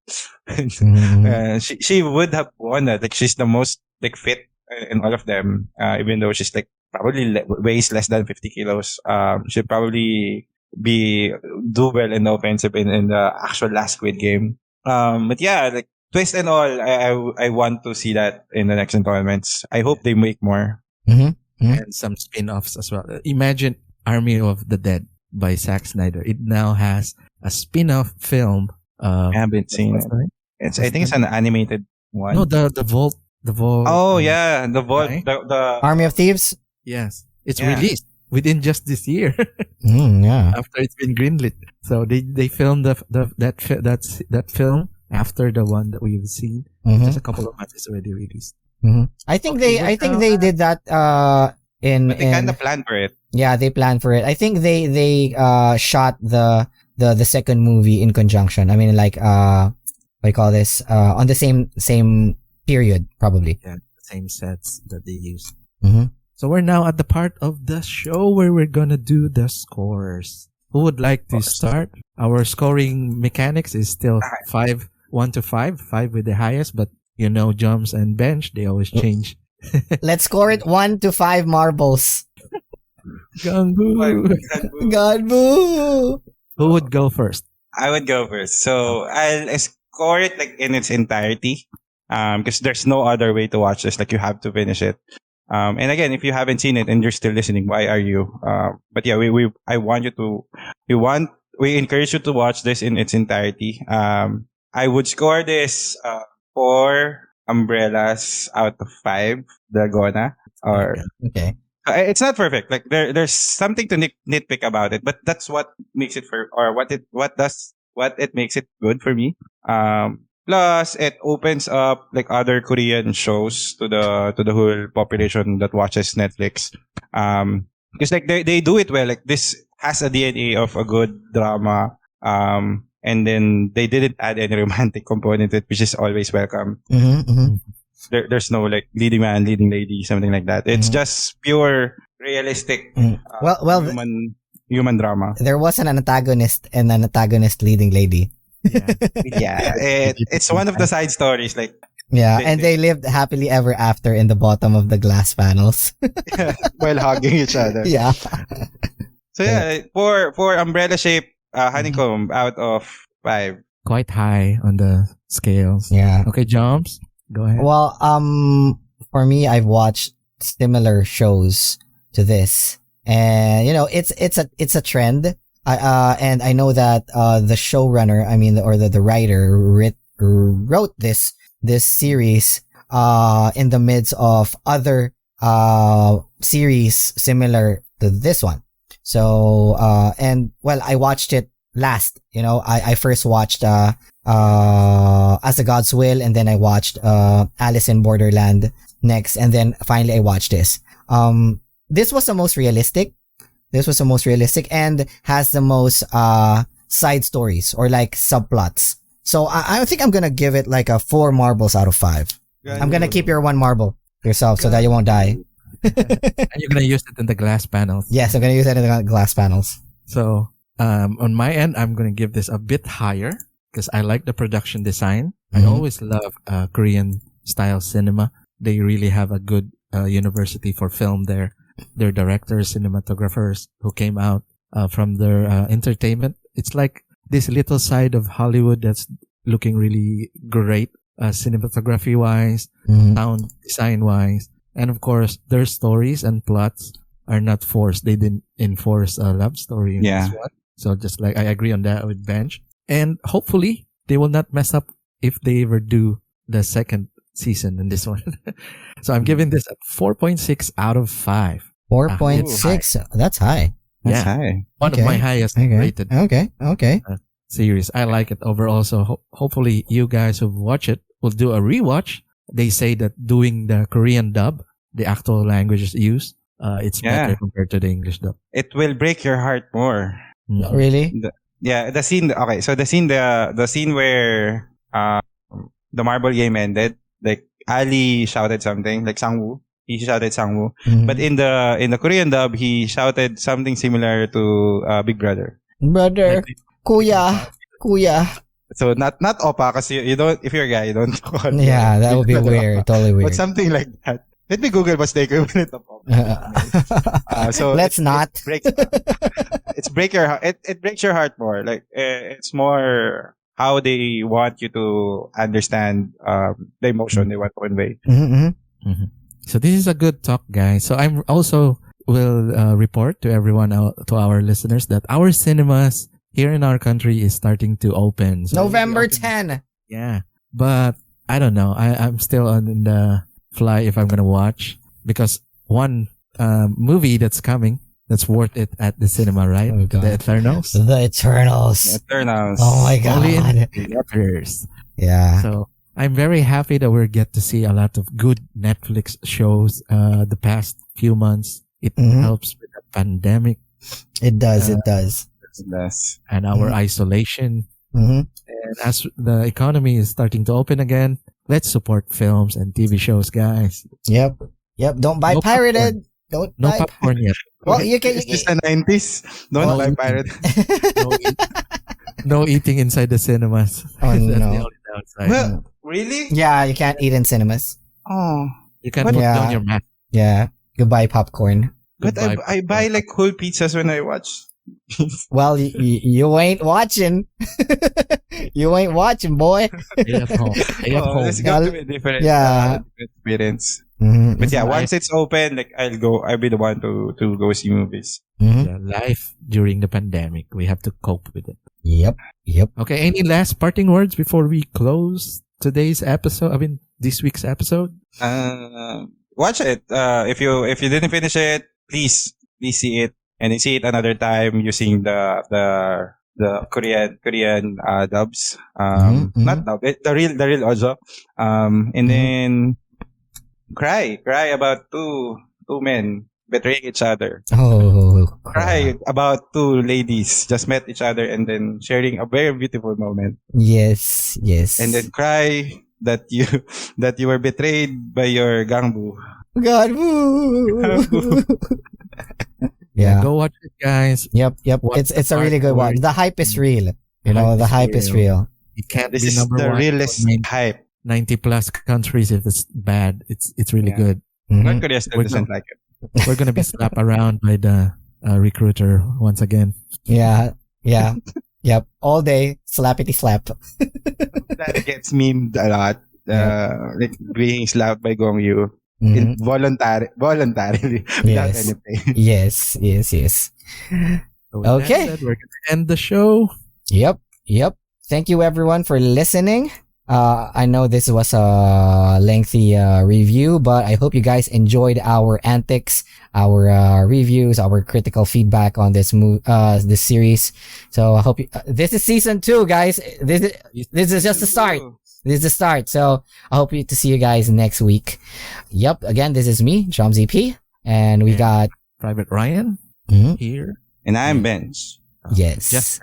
Mhm. She would have won that. Like she's the most like fit in all of them, even though she's like probably weighs less than 50 kilos. She'll probably do well in the offensive in the actual last Squid Game. But yeah, like twist and all, I want to see that in the next installments. I hope they make more. Mm-hmm. And some spin-offs as well. Imagine Army of the Dead by Zack Snyder. It now has a spin-off film. I haven't seen it. I think it's an animated one. No, the Vault. The Vault. Oh yeah, the Vault. Right? The Army of Thieves. Yes, it's Yeah. released within just this year Yeah. after it's been greenlit. So they filmed that film after the one that we've seen. Mhm. Just a couple of months, it's already released. I think Okay, they did that in but they kind of planned for it. yeah, they planned for it. I think they shot the second movie in conjunction. I mean, like what do you call this? On the same period, probably. Yeah, the same sets that they use. Mm-hmm. So we're now at the part of the show where we're gonna do the scores. Who would like to start? Our scoring mechanics is still 1 to 5 with the highest, but Jumps and Bench, they always change. Let's score it 1 to 5 marbles. Gangbu. God boo! Who would go first? I would go first. So I'll score it like in its entirety. Because there's no other way to watch this. Like you have to finish it. And again, if you haven't seen it and you're still listening, why are you? But yeah, we encourage you to watch this in its entirety. I would score this 4 umbrellas out of 5 Dragona. Or Okay. it's not perfect. Like there's something to nitpick about it, but that's what makes it what it makes it good for me. Plus, it opens up like other Korean shows to the whole population that watches Netflix. Because like they do it well. Like this has a DNA of a good drama. And then they didn't add any romantic component to it, which is always welcome. There's no like leading man, leading lady, something like that. It's just pure realistic. Well, human drama. there was an antagonist and an antagonist leading lady. Yeah, it's one of the side stories. Like And they lived happily ever after in the bottom of the glass panels. while hugging each other. Yeah. So yeah, for umbrella shape honeycomb out of 5. Quite high on the scales. Yeah. Okay, Jumps, go ahead. Well, for me, I've watched similar shows to this, and it's a trend. And I know that the showrunner, the writer, wrote this series in the midst of other series similar to this one. So I watched it last. I first watched As a God's Will, and then I watched Alice in Borderland next, and then finally I watched this. This was the most realistic. And has the most side stories or like subplots. So I think I'm gonna give it like a 4 marbles out of 5. I'm gonna keep your 1 marble yourself so that you won't die. And you're gonna use it in the glass panels. Yes, I'm gonna use it in the glass panels. So on my end, I'm gonna give this a bit higher because I like the production design. I always love Korean style cinema. They really have a good university for film there. Their directors, cinematographers who came out from their entertainment. It's like this little side of Hollywood that's looking really great, cinematography wise, sound design wise. And of course, their stories and plots are not forced. They didn't enforce a love story in this one. So just like I agree on that with Bench. And hopefully they will not mess up if they ever do the second season in this one. So I'm giving this a 4.6 out of 5. 4.6. That's high. That's high. One of my highest rated Okay. series. I like it overall. So hopefully you guys who watch it will do a rewatch. They say that doing the Korean dub, the actual languages used, it's better compared to the English dub. It will break your heart more. Really? The scene. Okay, so the scene where the marble game ended, like Ali shouted something like Sangwoo. He shouted Sangwoo, but in the Korean dub, he shouted something similar to Big Brother. Brother, kuya. So not Opa, because you don't. If you're a guy, you don't call. Yeah, that would be weird. Totally weird. But something like that. Let me Google what's the equivalent of Opa. So let's not. It breaks your heart more. Like it's more how they want you to understand the emotion they want to convey. Mm-hmm. So this is a good talk, guys. So I'm also will report to everyone, to our listeners, that our cinemas here in our country is starting to open. So November 10. Yeah, but I don't know. I'm still on the fly if I'm gonna watch, because one movie that's coming that's worth it at the cinema, right? Oh, God. The Eternals. The Eternals. Eternals. Oh my Only in God. theaters. Yeah. So I'm very happy that we get to see a lot of good Netflix shows the past few months. It helps with the pandemic. It does. It does. Yes. And our isolation. And as the economy is starting to open again, let's support films and TV shows, guys. Yep. Don't buy No pirated. popcorn. Don't No buy. popcorn yet. Well, you can. Is this the 90s? Don't No buy eating. pirate. No eating inside the cinemas. Oh, That's the no. only downside. Well, really? Yeah, you can't eat in cinemas. Oh. You can But- put Yeah. down your mask. Yeah. Goodbye popcorn. But Goodbye I buy like whole pizzas when I watch. Well, you ain't watching. You ain't watching, boy. Stay at home. Stay at home. It's going to be a different, Yeah. different experience. Mm-hmm. But yeah, Life. once it's open, like I'll be the one to go see movies. Yeah, life during the pandemic. We have to cope with it. Yep. Okay, any last parting words before we close today's episode? I mean, this week's episode? Watch it. If you didn't finish it, please see it, and then see it another time using the Korean dubs. Not dub, the real audio. And then cry about two men betraying each other. Oh, Cry about two ladies just met each other and then sharing a very beautiful moment. Yes. And then cry that you were betrayed by your gangbu. God. Woo. Yeah. Go watch it, guys. Yep. Watch It's the a really good one. part The hype is real. You know, the hype is real. It can't This be is number the one. realest hype. 90 plus countries. If it's bad, it's really Yeah. good. North Korea still We're doesn't not- like it. We're gonna be slapped around by the recruiter once again. Yeah. Yep. All day, slappity slap. That gets memed a lot. Like being slapped by Gong Yu. Mhm. Voluntarily. Without Yes. any pay. Yes. So with that Okay. said, we're gonna end the show. Yep. Thank you everyone for listening. I know this was a lengthy review, but I hope you guys enjoyed our antics, our reviews, our critical feedback on this this series. So I hope this is season 2, guys. This is just the start. This is the start. So I hope to see you guys next week. Yep. Again, this is me, John ZP, and we got Private Ryan Mhm. here. And I'm Bench. yes. Just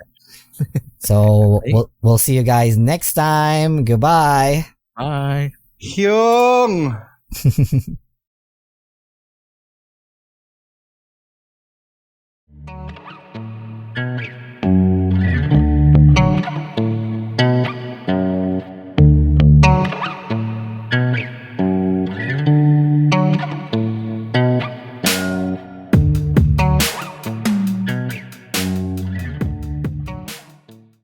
So we'll see you guys next time. Goodbye. bye. Hyung!